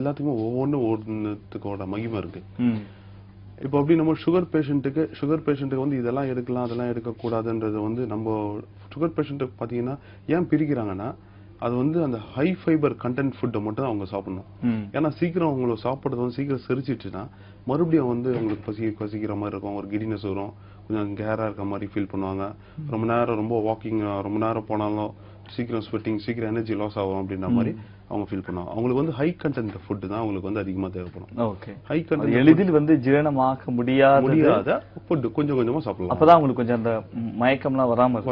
எல்லாத்துக்குமே ஒவ்வொன்றுத்துக்கோட மகிமை இருக்கு. இப்போ அப்படி நம்ம சுகர் பேஷண்ட்டுக்கு வந்து இதெல்லாம் எடுக்கலாம் அதெல்லாம் எடுக்கக்கூடாதுன்றது வந்து நம்ம சுகர் பேஷண்ட்டுக்கு பார்த்தீங்கன்னா ஏன் பிரிக்கிறாங்கன்னா அது வந்து அந்த ஹை ஃபைபர் கண்டென்ட் ஃபுட்டை மட்டும் அவங்க சாப்பிடணும். ஏன்னா சீக்கிரம் அவங்களுக்கு சாப்பிட்றது வந்து சீக்கிரம் செரிச்சிட்டுன்னா மறுபடியும் வந்து அவங்களுக்கு பசிக்கிற மாதிரி இருக்கும், ஒரு கிடினஸ் வரும், கொஞ்சம் கேரா இருக்க மாதிரி ஃபீல் பண்ணுவாங்க. ரொம்ப நேரம் ரொம்ப வாக்கிங் ரொம்ப நேரம் போனாலும் சீக்கிரம் ஸ்வெட்டிங் சீக்கிரம் எனர்ஜி லாஸ் ஆகும் அப்படின்ற மாதிரி அவங்க ஃபீல் பண்ணுவாங்க. அவங்களுக்கு வந்து ஹை கண்டென்ட் ஃபுட் தான் அவங்களுக்கு வந்து அதிகமா தேவைப்படும். ஓகே, ஹை கண்டென்ட் எளிதில் வந்து ஜீரணமாக்க முடியாத ஃபுட் கொஞ்சம் கொஞ்சமா சாப்பிடலாம். அப்பதான் அவங்களுக்கு கொஞ்சம் அந்த மயக்கம்லாம் வராம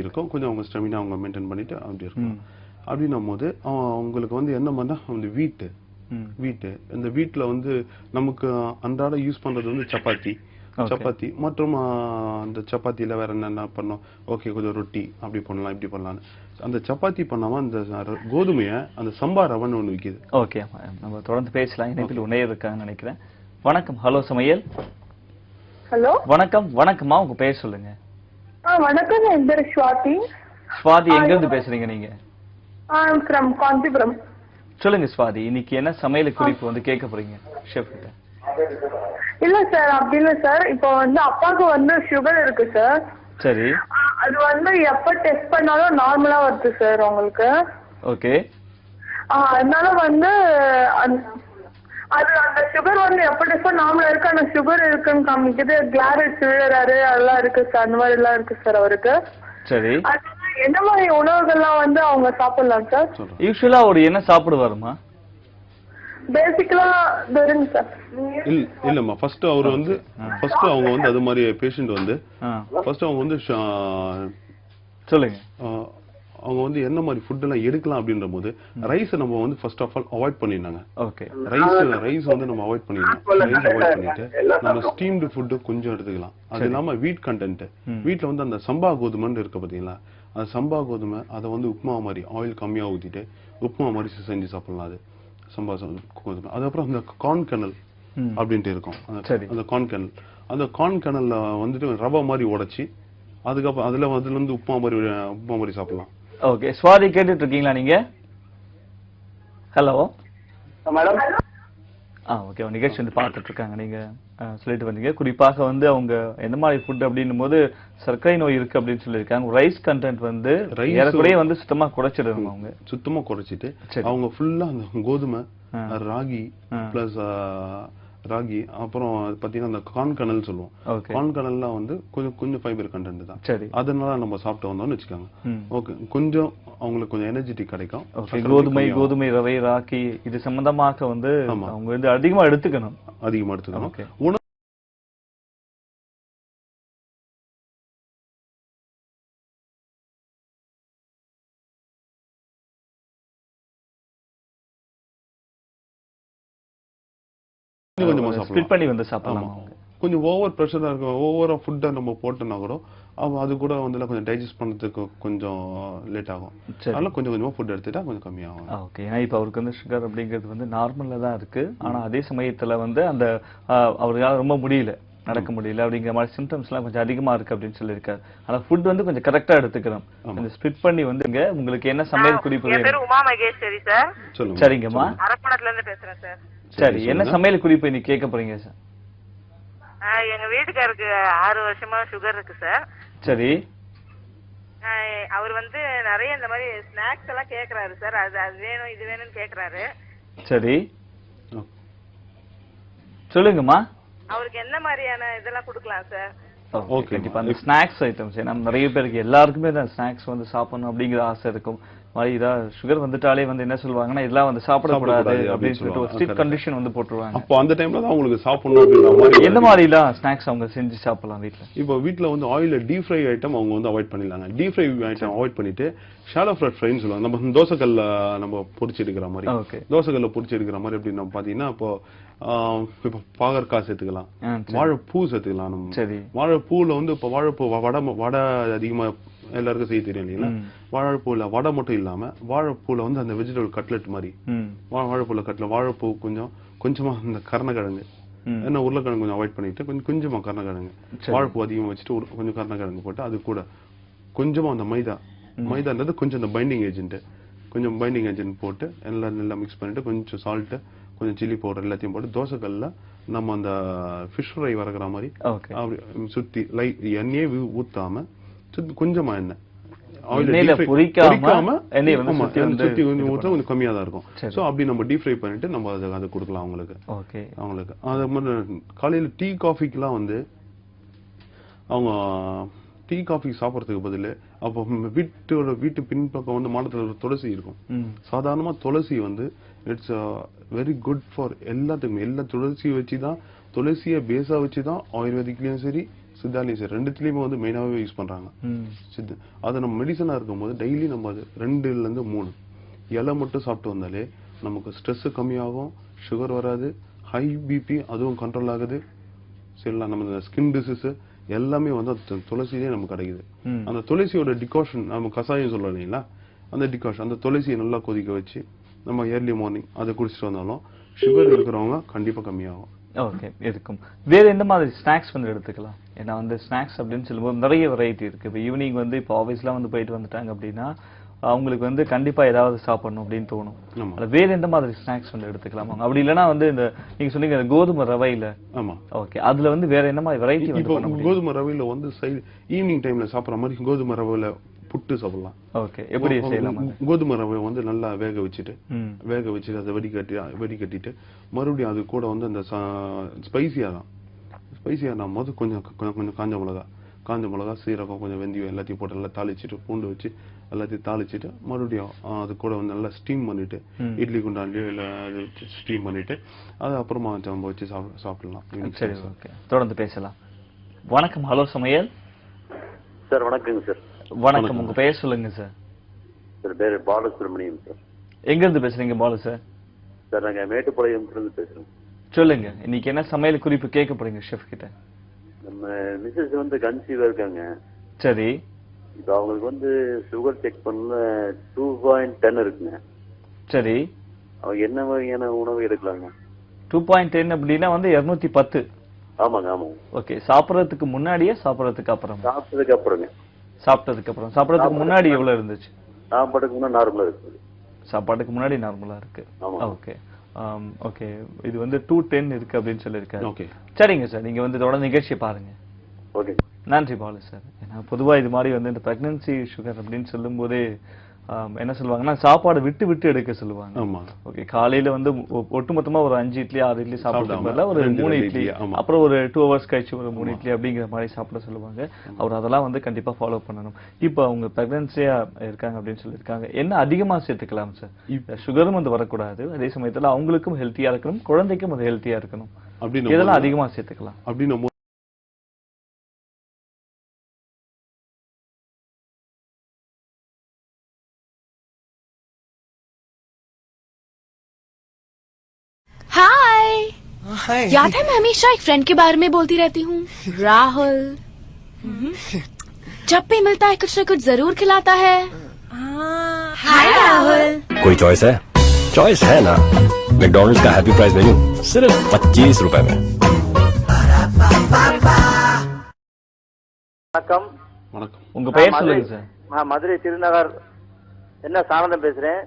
இருக்கும். கொஞ்சம் அவங்க ஸ்டெமினா அவங்க மெயின்டைன் பண்ணிட்டு அப்படி இருக்கும். அப்படின்னும் போது அவங்களுக்கு வந்து என்ன பண்ணா அந்த வீட்டு இந்த வீட்டுல வந்து நமக்கு அன்றாட யூஸ் பண்றது வந்து சப்பாத்தி மற்றும் அந்த சப்பாத்தியில வேற என்னென்ன பண்ணோம், ஓகே கொஞ்சம் ரொட்டி அப்படி பண்ணலாம் இப்படி பண்ணலாம்னு அந்த சப்பாத்தி பண்ணாம அந்த கோதுமைய அந்த சம்பா ரவன்னு ஒண்ணு விக்குது. ஓகே, நம்ம தொடர்ந்து பேசலாம். இணைப்பில் உன்னையே இருக்காங்கன்னு நினைக்கிறேன். வணக்கம். ஹலோ சமையல். ஹலோ வணக்கம்மா, உங்க பேர் சொல்லுங்க. வணக்கம், என் பேர் ஸ்வாதி. ஸ்வாதி, எங்க இருந்து பேசுறீங்க நீங்க? ஃப்ரம் காஞ்சிபுரம். சொல்லுங்க ஸ்வாதி, இன்னைக்கு என்ன சமையல் குறிப்பு வந்து கேட்க போறீங்க ஷெஃப் கிட்ட? இல்ல சார், அப்படி இல்ல சார். இப்போ வந்து அப்பாவுக்கு வந்து சுகர் இருக்கு சார். சரி. அது வந்து எப்ப டெஸ்ட் பண்ணாலும் நார்மலா வருது சார் உங்களுக்கு. ஓகே. அதனால வந்து அது அந்த சுகர் வந்து எப்ப டெஸ்ட் நார்மலா இருக்கு, அந்த சுகர் இருக்குன்னு காமிக்குது, கிளாரிஸ் விழுறாரு அதெல்லாம் இருக்கு சார், அந்த மாதிரி எல்லாம் இருக்கு சார் அவருக்கு. சரி. என்ன மாதிரி உணவுகள்லாம் வந்து அவங்க சாப்பிடலாம் சார்? யூசுவலா ஒரு என்ன சாப்பிடுவாருமா? பேசிக்கலா வெறுங்க சார். இல்லம்மா, ஃபர்ஸ்ட் அவங்க வந்து அது மாதிரி பேஷண்ட் வந்து ஃபர்ஸ்ட் அவங்க வந்து சொல்லுங்க அவங்க வந்து என்ன மாதிரி ஃபுட் எல்லாம் எடுக்கலாம் அப்படின்ற போது ரைஸ் நம்ம வந்து ஃபர்ஸ்ட் ஆஃப் ஆல் அவாய்ட் பண்ணிடலாங்க. ஓகே, ரைஸ் வந்து நம்ம அவாய்ட் பண்ணிடலாம். ரைஸ் அவாய்ட் பண்ணிட்டு நம்ம ஸ்டீம்டு ஃபுட் கொஞ்சம் எடுத்துக்கலாம். அது இல்லாம வீட் கண்டென்ட் வீட்டுல வந்து அந்த சம்பா கோதுமைன்னு இருக்கு பாத்தீங்களா, அந்த சம்பா கோதுமை அதை வந்து உப்புமா மாதிரி ஆயில் கம்மியா ஊத்திட்டு உப்புமா மாதிரி செஞ்சு சாப்பிடலாம். அது சம்பா கோதுமை. அதுக்கப்புறம் அந்த கார்ன் கெனல் அப்படின்ட்டு இருக்கும். அந்த கார்ன் கெனல்ல வந்துட்டு ரவை மாதிரி உடைச்சி அதுக்கப்புறம் அதுல இருந்து உப்புமா மாதிரி சாப்பிடலாம். ஓகே, ஸ்வாதி கேட்டுட்டு இருக்கீங்களா நீங்க? Hello madam. ஓகே, நிகழ்ச்சி வந்து பார்த்துட்டு இருக்காங்க. நீங்க சொல்லிட்டு வந்தீங்க குறிப்பாக வந்து அவங்க எந்த மாதிரி ஃபுட் அப்படின்னும் போது சர்க்கரை நோய் இருக்கு அப்படின்னு சொல்லியிருக்காங்க. ரைஸ் கண்டென்ட் வந்து ஏறக்குறைய வந்து சுத்தமா குறைச்சிடுறாங்க. அவங்க சுத்தமா குறைச்சிட்டு அவங்க ஃபுல்லா அந்த கோதுமை ராகி அப்புறம் பாத்தீங்கன்னா அந்த கார்ன் கனல் சொல்லுவோம். கார்ன் கனல்லாம் வந்து கொஞ்சம் ஃபைபர் கண்டென்ட் தான். அதனால நம்ம சாப்பிட்டு வந்தோம்னு வச்சுக்கோங்க. ஓகே, கொஞ்சம் அவங்களுக்கு கொஞ்சம் எனர்ஜெட்டிக் கிடைக்கும். கோதுமை ரவை ராகி இது சம்பந்தமாக வந்து அவங்க வந்து அதிகமா எடுத்துக்கணும். கொஞ்சம் ஓவர் பிரஷரா இருக்கும், ஓவரா ஃபுட்டை நம்ம போட்டோம்னா கூட அது கூட வந்து கொஞ்சம் டைஜஸ்ட் பண்றதுக்கு கொஞ்சம் லேட் ஆகும். அதனால கொஞ்சம் கொஞ்சமா ஃபுட் எடுத்துட்டா கொஞ்சம் கம்மியாகும். ஓகே, ஏன்னா இப்போ அவருக்கு வந்து சுகர் அப்படிங்கிறது வந்து நார்மல்ல தான் இருக்கு. ஆனா அதே சமயத்துல வந்து அந்த அவரால் ரொம்ப முடியல, நடக்க முடியல அப்படிங்கிற மாதிரி சிம்டம்ஸ்லாம் கொஞ்சம் அதிகமா இருக்கு அப்படின்னு சொல்லியிருக்காரு. ஆனா ஃபுட் வந்து கொஞ்சம் கரெக்டா எடுத்துக்கணும். கொஞ்சம் ஸ்பிட் பண்ணி வந்துங்க. உங்களுக்கு என்ன சமையல் குறிப்பு? என் பேர் உமா மகேஸ்வரி சார். சரிங்கம்மா, அரக்கோணத்துல இருந்து பேசுறேன் சார். சரி, என்ன சமையல் குறிப்பு இன்னைக்கு கேட்க போறீங்க சார்? எங்க வீட்டுக்காருக்கு 6 வருஷமா சுகர் இருக்கு சார். சரி. அவர் வந்து நிறைய இந்த மாதிரி ஸ்நாக்ஸ் எல்லாம் கேக்குறாரு சார். அது வேணும் இது வேணும்னு கேக்குறாரு. சரி, சொல்லுங்கம்மா. அவருக்கு என்ன மாதிரியான இதெல்லாம் கொடுக்கலாம் சார்? ஓகே, கண்டிப்பா அந்த ஸ்நாக்ஸ் ஐட்டம்ஸ், ஏன்னா நிறைய பேருக்கு எல்லாருக்குமே தான் ஸ்நாக்ஸ் வந்து சாப்பிடணும் அப்படிங்கிற ஆசை இருக்கும். சுகர் வந்துட்டாலே வந்து என்ன சொல்லுவாங்கன்னா இதெல்லாம் வந்து சாப்பிடக்கூடாது அப்படின்னு சொல்லிட்டு ஒரு ஸ்ட்ரிக்ட் கண்டிஷன் வந்து போட்டுருவாங்க. அப்போ அந்த டைம்ல தான் உங்களுக்கு சாப்பிடணும் அப்படிங்கிற மாதிரி எந்த மாதிரிலாம் ஸ்நாக்ஸ் அவங்க செஞ்சு சாப்பிடலாம் வீட்டுல? இப்போ வீட்டுல வந்து ஆயில டீப் ஃப்ரை ஐட்டம் அவங்க வந்து அவாய்ட் பண்ணிடலாங்க. டீப் ஃப்ரை ஐட்டம் அவாய்ட் பண்ணிட்டு ஷாலோ ஃப்ரைன்னு சொல்லுவாங்க. நம்ம தோசைக்கல்ல நம்ம பொரிச்சு எடுக்கிற மாதிரி, தோசைக்கல்ல பொரிச்சு எடுக்கிற மாதிரி அப்படின்னு நம்ம பாத்தீங்கன்னா இப்போ பாகற்காய் சேர்த்துக்கலாம், வாழைப்பூ சேர்த்துக்கலாம். நம்ம வாழைப்பூல வந்து இப்போ வாழைப்பூ வடை அதிகமா எல்லாருக்கும் செய்ய தெரியும் இல்லைங்களா. வாழைப்பூல வடை மட்டும் இல்லாம வாழைப்பூல வந்து அந்த வெஜிடபிள் கட்லெட் மாதிரி வாழைப்பூல கட்லெட், வாழைப்பூ கொஞ்சமா இந்த கருணக்கிழங்கு, ஏன்னா உருளைக்கிழங்கு கொஞ்சம் அவாய்ட் பண்ணிட்டு கொஞ்சமா கருணக்கிழங்கு, வாழைப்பூ அதிகமா வச்சுட்டு கொஞ்சம் கருணக்கிழங்கு போட்டு அது கூட கொஞ்சமா அந்த மைதான்றது கொஞ்சம் அந்த பைண்டிங் ஏஜென்ட் போட்டு எல்லாம் நல்லா மிக்ஸ் பண்ணிட்டு கொஞ்சம் சால்ட் கொஞ்சம் சில்லி பவுடர் எல்லாத்தையும் போட்டு தோசைக்கல்ல நம்ம அந்த ஃபிஷ் ஃப்ரை வறுக்கிற மாதிரி அப்படி சுத்தி லைட் எண்ணெயே ஊத்தாம கொஞ்சமா எண்ணெய் பொரிக்காம சுத்தி கொஞ்சம் கம்மியா தான் இருக்கும். சோ அப்படி நம்ம டீப் ஃப்ரை பண்ணிட்டு நம்ம அதை கொடுக்கலாம் அவங்களுக்கு. அது மாதிரி காலையில டீ காஃபிக்கெல்லாம் வந்து அவங்க டீ காஃபி சாப்பிடறதுக்கு பதில் அப்போ வீட்டு பின்பக்கம் வந்து மாடத்துல ஒரு துளசி இருக்கும். சாதாரணமா துளசி வந்து இட்ஸ் வெரி குட் ஃபார் எல்லாத்துக்குமே. எல்லா துளசியை பேஸா வச்சுதான் ஆயுர்வேதிக்லயும் சரி சித்தாலையும் சரி ரெண்டுத்திலயுமே வந்து மெயினாவே யூஸ் பண்றாங்க. அது நம்ம மெடிசனா இருக்கும்போது டெய்லி நம்ம அது 2 ல இருந்து 3 இலை மட்டும் சாப்பிட்டு வந்தாலே நமக்கு ஸ்ட்ரெஸ் கம்மியாகும், சுகர் வராது, ஹை பிபி அதுவும் கண்ட்ரோல் ஆகுது. சரிங்களா? நம்ம ஸ்கின் டிசீஸ் எல்லாமே வந்து துளசியிலே நமக்கு கிடைக்குது. அந்த துளசியோட டிகாஷன் நம்ம கசாயம் சொல்றோம் இல்லைங்களா, அந்த டிகாஷன் அந்த துளசியை நல்லா கொதிக்க வச்சு நம்ம ஏர்லி மார்னிங் அதை குடிச்சிட்டு வந்தாலும் சுகர் இருக்கிறவங்க கண்டிப்பா கம்மியாகும். ஓகே இருக்கும். வேற எந்த மாதிரி ஸ்நாக்ஸ் வந்து எடுத்துக்கலாம்? ஏன்னா வந்து ஸ்நாக்ஸ் அப்படின்னு சொல்லும்போது நிறைய வெரைட்டி இருக்கு. இப்போ ஈவினிங் வந்து இப்போ ஆஃபீஸ்லாம் வந்து போயிட்டு வந்துட்டாங்க அப்படின்னா அவங்களுக்கு வந்து கண்டிப்பா ஏதாவது சாப்பிடணும் அப்படின்னு தோணும். வேற எந்த மாதிரி ஸ்நாக்ஸ் வந்து எடுத்துக்கலாம்? அப்படி இல்லைன்னா வந்து இந்த நீங்க சொன்னீங்க கோதுமை ரவையில. ஆமா. ஓகே. அதுல வந்து வேற என்ன மாதிரி வெரைட்டி வந்து பண்ண முடியும்? கோதுமை ரவையில வந்து ஈவினிங் டைம்ல சாப்பிடுற மாதிரி கோதுமை ரவையில புட்டு சாப்பிடலாம். ஓகே. எப்படி செய்யலாம்? கோதுமை ரவை வந்து நல்லா வேக வச்சுட்டு அதை வடிகட்டிட்டு மறுபடியும் அது கூட வந்து அந்த ஸ்பைசியா போது கொஞ்சம் காஞ்ச மிளகா சீரகம் கொஞ்சம் வெந்தயம் எல்லாத்தையும் போட்டு நல்லா தாளிச்சுட்டு பூண்டு வச்சு எல்லாத்தையும் தாளிச்சுட்டு மறுபடியும் அது கூட வந்து நல்லா ஸ்டீம் பண்ணிட்டு இட்லி குண்டாண்டியோ இல்ல ஸ்டீம் பண்ணிட்டு அது அப்புறமா நம்ம வச்சு சாப்பிடலாம். சரி, ஓகே. தொடர்ந்து பேசலாம். வணக்கம். ஹலோ சமையல் சார். வணக்கங்க சார். வணக்கம். உங்க பெயர் சொல்லுங்க சார். சார் பேர் பாலசுப்ரமணியம் சார். எங்க இருந்து பேசுறீங்க பாலு சார்? சார் நாங்க மேட்டுப்பாளையம்ல பேசுறோம். சொல்லுங்க, இன்னைக்கு என்ன சமையல் குறிப்பு கேட்க போறீங்க ஷெஃப் கிட்ட? நம்ம மிஸ்ஸஸ் வந்து கன்சீவா இருக்காங்க. சரி. இப்போ அவங்களுக்கு வந்து சுகர் செக் பண்ண 2.10 இருக்குங்க. சரி. அவங்க என்ன வகையான உணவு எடுக்கலாங்க? 2.10 அப்படின்னா வந்து 210. ஆமாங்க ஆமாங்க. ஓகே. சாப்பிடறதுக்கு முன்னாடியே சாப்பிடறதுக்கு அப்புறம்? சாப்பிட்டதுக்கு அப்புறங்க. சாப்பிட்டதுக்கு அப்புறம். சாப்பிடறதுக்கு முன்னாடி எவ்வளவு இருந்துச்சு? சாப்பாட்டுக்கு முன்னாடி நார்மலா இருக்கு. சாப்பாட்டுக்கு முன்னாடி நார்மலா இருக்கு. ஓகே. ஓகே. இது வந்து 210 இருக்கு அப்படின்னு சொல்லியிருக்காரு. ஓகே. சரிங்க சார், நீங்க வந்து தொடர்ந்து நிகழ்ச்சியை பாருங்க. ஓகே. நன்றி பாலு சார். ஏன்னா பொதுவா இது மாதிரி வந்து இந்த பிரெக்னன்சி சுகர் அப்படின்னு சொல்லும் போதே என்ன சொல்லுவாங்கன்னா சாப்பாடு விட்டு விட்டு எடுக்க சொல்லுவாங்க. ஓகே. காலையில வந்து ஒட்டுமொத்தமா ஒரு 5 இட்லி 6 இட்லி சாப்பிடுறதுக்கு பதிலா ஒரு 3 இட்லி, அப்புறம் ஒரு 2 hours கழிச்சு ஒரு 3 இட்லி அப்படிங்கிற மாதிரி சாப்பிட சொல்லுவாங்க. அவர் அதெல்லாம் வந்து கண்டிப்பா ஃபாலோ பண்ணணும். இப்போ அவங்க பிரெக்னன்சியா இருக்காங்க அப்படின்னு சொல்லியிருக்காங்க. என்ன அதிகமா சேர்த்துக்கலாம் சார்? சுகரும் வந்து வரக்கூடாது, அதே சமயத்துல அவங்களுக்கும் ஹெல்த்தியா இருக்கணும், குழந்தைக்கும் அது ஹெல்த்தியா இருக்கணும். இதெல்லாம் அதிகமா சேர்த்துக்கலாம் அப்படின்னு हाय। याद है मैं हमेशा एक फ्रेंड के बारे में बोलती रहती हूँ, राहुल। जब भी मिलता है कुछ न कुछ जरूर खिलाता है। हाय राहुल। कोई चॉइस है? चॉइस है ना, मैकडॉनल्ड्स का हैप्पी प्राइस मेन्यू सिर्फ 25 रुपए में। வணக்கம். வணக்கம். உங்க பெயர் சொல்லுங்க சார். நான் மதுரை திருநகர் என்ன சாரந்தம் பேசுறேன்.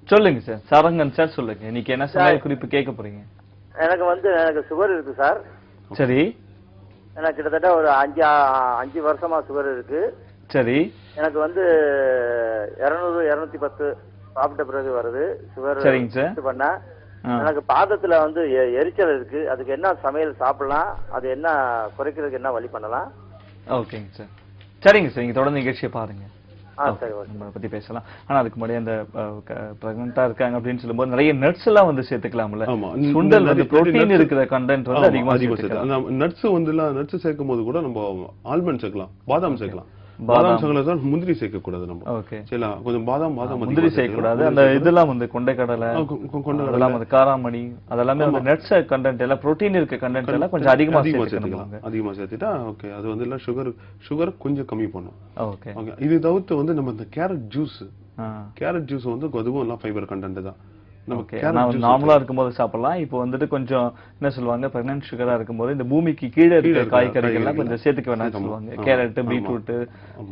சொல்லுங்க சார். சாரங்கன் சார் சொல்லுங்க, இன்னைக்கு என்ன சமையல் குறிப்பு கேட்க போறீங்க? எனக்கு சுகர் இருக்கு சார். சரி. எனக்கு கிட்டத்தட்ட ஒரு 5 வருஷமா சுகர் இருக்கு. சரி. எனக்கு வந்து 200 210 சாப்பிட்ட பிறகு வருது சுகர். சரிங்க சார். பண்ண எனக்கு பாதத்துல வந்து எரிச்சல் இருக்கு. அதுக்கு என்ன சமையல் சாப்பிடலாம், அது என்ன குறைக்கிறதுக்கு என்ன வழி பண்ணலாம்? ஓகேங்க சார். சரிங்க சார், நீங்க தொடர்ந்து நிகழ்ச்சியை பாருங்க. நம்ம பத்தி பேசலாம். ஆனா அதுக்கு முன்னாடி அந்த பிரெக்னன்ட்டா இருக்காங்க அப்படின்னு சொல்லும்போது நிறைய நட்ஸ் எல்லாம் வந்து சேர்த்துக்கலாம்ல. சுண்டல் வந்து புரோட்டீன் இருக்கிற கண்டென்ட் வந்து அதிகமா சேர்த்துக்கலாம். நட்ஸ் வந்து நட்ஸ் சேர்க்கும் போது கூட நம்ம ஆல்மண்ட் சேர்க்கலாம், பாதாம் சேர்க்கலாம். பாதாம் சேர்க்கலாம், முந்திரி சேர்க்க கூடாது. நம்ம சரிங்களா? கொஞ்சம் பாதாம் முந்திரி சேர்க்க கூடாது. அந்த இதெல்லாம் வந்து கொண்டைக்கடலை, அதெல்லாம் வந்து காராமணி, அதெல்லாம் அந்த நட்ஸ் கண்டென்ட் எல்லாம் புரோட்டீன் இருக்க கண்டென்ட் எல்லாம் கொஞ்சம் அதிகமா சேர்த்துக்கலாம். அதிகமா சேர்த்துட்டா ஓகே, அது வந்து எல்லாம் சுகர் கொஞ்சம் கம்மி பண்ணும். ஓகே. இது தவிர்த்து வந்து நம்ம இந்த கேரட் ஜூஸ் வந்து அதுவும் எல்லாம் ஃபைபர் கண்டென்ட் தான். நார்மலா இருக்கும்போது சாப்பிடலாம். இப்போ வந்துட்டு கொஞ்சம் என்ன சொல்லுவாங்க, பிரெக்னன்ட் சுகரா இருக்கும்போது இந்த பூமிக்கு கீழே இருக்க காய்கறிகள்லாம் கொஞ்சம் சேர்த்துக்க வேணாம்னு சொல்லுவாங்க. கேரட், பீட்ரூட்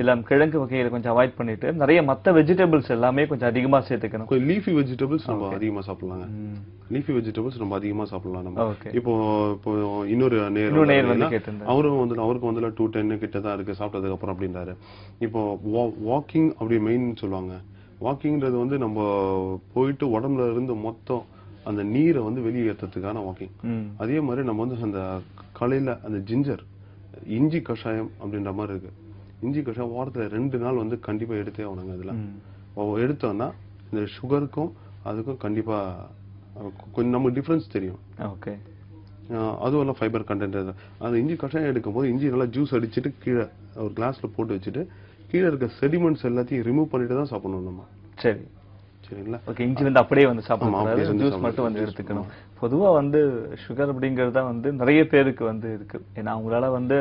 எல்லாம் கிழங்கு வகைகளை கொஞ்சம் அவாய்ட் பண்ணிட்டு நிறைய மத்த வெஜிடபிள்ஸ் எல்லாமே கொஞ்சம் அதிகமா சேர்த்துக்கணும். லீஃபி வெஜிடபிள்ஸ் நம்ம அதிகமா சாப்பிடலாங்க. லீஃபி வெஜிடபிள்ஸ் நம்ம அதிகமா சாப்பிடலாம். நம்ம இப்போ இன்னொரு நேர் வந்து கேட்டிருந்தாரு. அவருக்கு வந்து 210 கிட்ட தான் இருக்கு சாப்பிட்டதுக்கு அப்புறம் அப்படின்றாரு. இப்போ வாக்கிங் அப்படி மெயின் சொல்லுவாங்க. வாக்கிங்ன்றது வந்து நம்ம போயிட்டு உடம்புல இருந்து மொத்தம் அந்த நீரை வந்து வெளியேற்றதுக்கான வாக்கிங். அதே மாதிரி நம்ம வந்து அந்த காலையில அந்த ஜிஞ்சர் இஞ்சி கஷாயம் அப்படின்ற மாதிரி இருக்கு. இஞ்சி கஷாயம் வாரத்துல 2 நாள் வந்து கண்டிப்பா எடுத்தே ஆகணுங்க. அதுல எடுத்தோம்னா இந்த சுகருக்கும் அதுக்கும் கண்டிப்பா கொஞ்சம் நமக்கு டிஃபரன்ஸ் தெரியும். அதுவும் ஃபைபர் கண்டென்ட். அந்த இஞ்சி கஷாயம் எடுக்கும்போது இஞ்சி நல்லா ஜூஸ் அடிச்சுட்டு கீழே ஒரு கிளாஸ்ல போட்டு வச்சுட்டு கீழே இருக்க செடிமெண்ட்ஸ் எல்லாத்தையும் ரிமூவ் பண்ணிட்டு தான் சாப்பிடணும் நம்ம. சரிங்களா? இஞ்சி வந்து அப்படியே வந்து சாப்பிடணும், ஜூஸ் மட்டும் வந்து எடுத்துக்கணும். பொதுவா வந்து சுகர் அப்படிங்கறத வந்து நிறைய பேருக்கு வந்து இருக்கு. ஏன்னா அவங்களால வந்து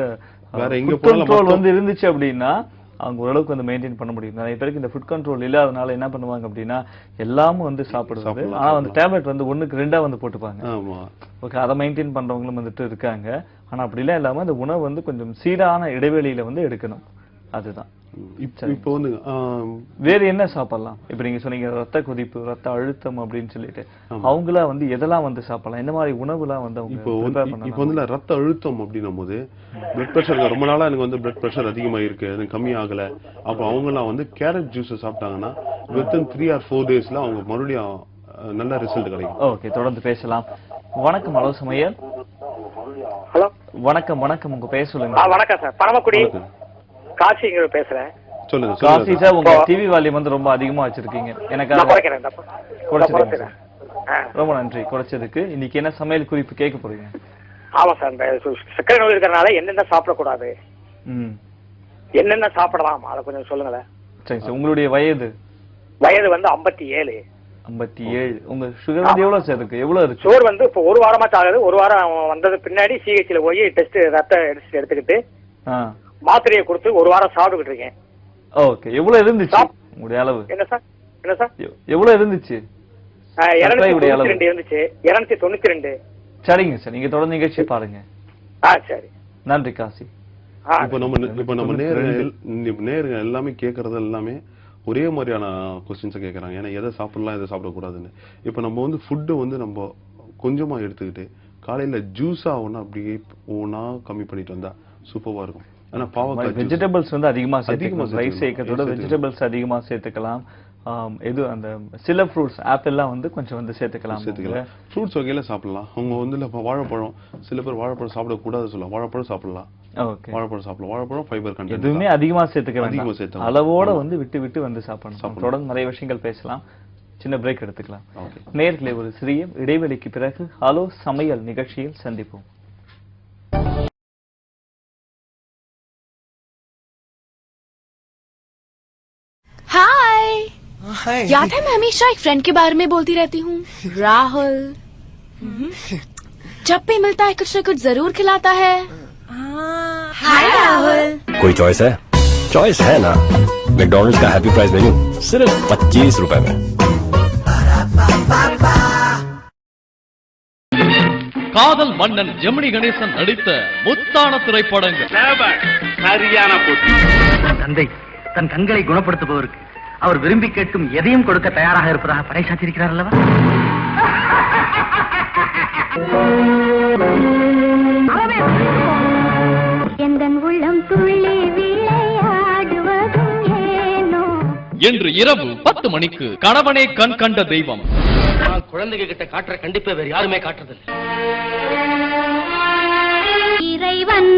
வேற எங்க கண்ட்ரோல் வந்து இருந்துச்சு அப்படின்னா அவங்க ஓரளவுக்கு வந்து மெயின்டைன் பண்ண முடியும். நிறைய பேருக்கு இந்த ஃபுட் கண்ட்ரோல் இல்லாதனால என்ன பண்ணுவாங்க அப்படின்னா எல்லாமும் வந்து சாப்பிடுவாங்க. ஆனா அந்த டேப்லெட் வந்து 1க்கு 2 வந்து போட்டுப்பாங்க. அதை மெயின்டைன் பண்றவங்களும் வந்துட்டு இருக்காங்க. ஆனா அப்படிலாம் இல்லாம அந்த உணவு வந்து கொஞ்சம் சீரான இடைவெளியில வந்து எடுக்கணும். அதுதான். இப்போ வந்து வேற என்ன சாப்பிடலாம்? இப்ப நீங்க சொன்னீங்க ரத்த கொதிப்பு, ரத்த அழுத்தம் அப்படின்னு சொல்லிட்டு அவங்களா வந்து எதெல்லாம் வந்து சாப்பிடலாம்? என்ன மாதிரி உணவுலாம் வந்து அவங்க இப்போ வந்து ரத்த அழுத்தம் அப்படின்னும் போது பிளட் பிரஷர் ரொம்ப நாளா எனக்கு வந்து பிளட் பிரஷர் அதிகமா இருக்கு, எனக்கு கம்மி ஆகல. அப்ப அவங்க எல்லாம் வந்து கேரட் ஜூஸ் சாப்பிட்டாங்கன்னா வித்தின் 3 or 4 daysல அவங்க மறுபடியும் நல்ல ரிசல்ட் கிடைக்கும். ஓகே, தொடர்ந்து பேசலாம். வணக்கம் ஹலோ சமையல். ஹலோ வணக்கம். உங்க பேர் சொல்லுங்க. வணக்கம் சார், பரமக்குடி காசிங்க பேசுறேன். சொல்லுங்க காசி சார், உங்க டிவி வால்யூம் வந்து ரொம்ப அதிகமா வச்சிருக்கீங்க. எனக்கு குறைச்சிருக்கீங்க. ரொம்ப நன்றி குறைச்சதுக்கு. இன்னைக்கு என்ன சமையல் குறிப்பு கேட்க போறீங்க? ஆமா சார், இந்த சர்க்கரை நோய் இருக்கிறனால என்னென்ன சாப்பிடக்கூடாது, என்னென்ன சாப்பிடலாம் அதை கொஞ்சம் சொல்லுங்களேன். சரி சார், உங்களுடைய வயது வந்து 57. 57. உங்க சுகர் வந்து எவ்வளவு சார் இருக்கு? எவ்வளவு இருக்கு? சுகர் வந்து இப்போ 1 வாரமா ஆகுது. 1 வாரம் வந்தது பின்னாடி சிஹெச்ல போய் டெஸ்ட் ரத்த எடுத்துக்கிட்டு மாத்திரையை கொடுத்து 1 வாரம் சாப்பிட்டுக்கிட்டு இருக்கேன். ஓகே, எவ்வளவு இருந்துச்சு உங்களுடைய அளவு? என்ன சார் எவ்வளவு இருந்துச்சு? 292 இருந்துச்சு. 292. சரிங்க சார், நீங்க தொடர்ந்து நிகழ்ச்சி பாருங்க. சரி, நன்றி காசி. இப்போ நம்ம நேருங்க எல்லாமே கேட்கறது எல்லாமே ஒரே மாதிரியான கொஸ்டின்ஸை கேட்கறாங்க. ஏன்னா எதை சாப்பிடலாம் எதை சாப்பிடக்கூடாதுன்னு. இப்போ நம்ம வந்து ஃபுட்டு வந்து நம்ம கொஞ்சமா எடுத்துக்கிட்டு காலையில ஜூஸா அப்படியே ஒவ்வொன்னா கம்மி பண்ணிட்டு வந்தா சூப்பரா இருக்கும். ஆனா பாவக்காய் வெஜிடபிள்ஸ் வந்து அதிகமா சேர்த்துக்கலாம். ரைஸ் சேர்க்கறதோட வெஜிடபிள்ஸ் அதிகமா சேர்த்துக்கலாம். அந்த சில ஃப்ரூட்ஸ் ஆப்பிள்லாம் வந்து கொஞ்சம் வந்து சேர்த்துக்கலாம். ஃப்ரூட்ஸ் வகையில சாப்பிடலாம். அவங்க வந்து வாழைப்பழம், சில பேர் வாழைப்பழம் சாப்பிடக்கூடாது சொல்லுவாங்க. வாழைப்பழம் சாப்பிடலாம். வாழைப்பழம் சாப்பிடலாம். வாழைப்பழம் ஃபைபர் கண்டென்ட். எதுவுமே அதிகமா சேர்த்துக்க வேண்டாம். அளவோட வந்து விட்டு வந்து சாப்பிடணும். தொடர்ந்து நிறைய விஷயங்கள் பேசலாம். சின்ன பிரேக் எடுத்துக்கலாம். நேயர்களே, ஒரு சிறிய இடைவெளிக்கு பிறகு ஹலோ சமையல் நிகழ்ச்சியில் சந்திப்போம். हाय। याद है मैं हमेशा एक फ्रेंड के बारे में बोलती रहती हूँ, राहुल। जब भी मिलता है कुछ न कुछ जरूर खिलाता है। हाय राहुल। कोई चॉइस है? चॉइस है ना, मैकडॉनल्ड्स का हैप्पी प्राइस मेन्यू सिर्फ 25 रुपए में। காதல் மன்னன் ஜெமினி கணேசன் நடித்த முத்தான திரைப்படங்கள். சரியான போட்டி. தந்தை தன் கண்களை குணப்படுத்துபவருக்கு அவர் விரும்பி கேட்கும் எதையும் கொடுக்க தயாராக இருப்பதாக பறைசாற்றியிருக்கிறார் அல்லவா? என்று இரவு 10 மணிக்கு கணவனே கண் கண்ட தெய்வம். நான் குழந்தைங்க கிட்ட காட்டுற கண்டிப்பா வேற யாருமே காட்டுறதில்லை. இறைவன்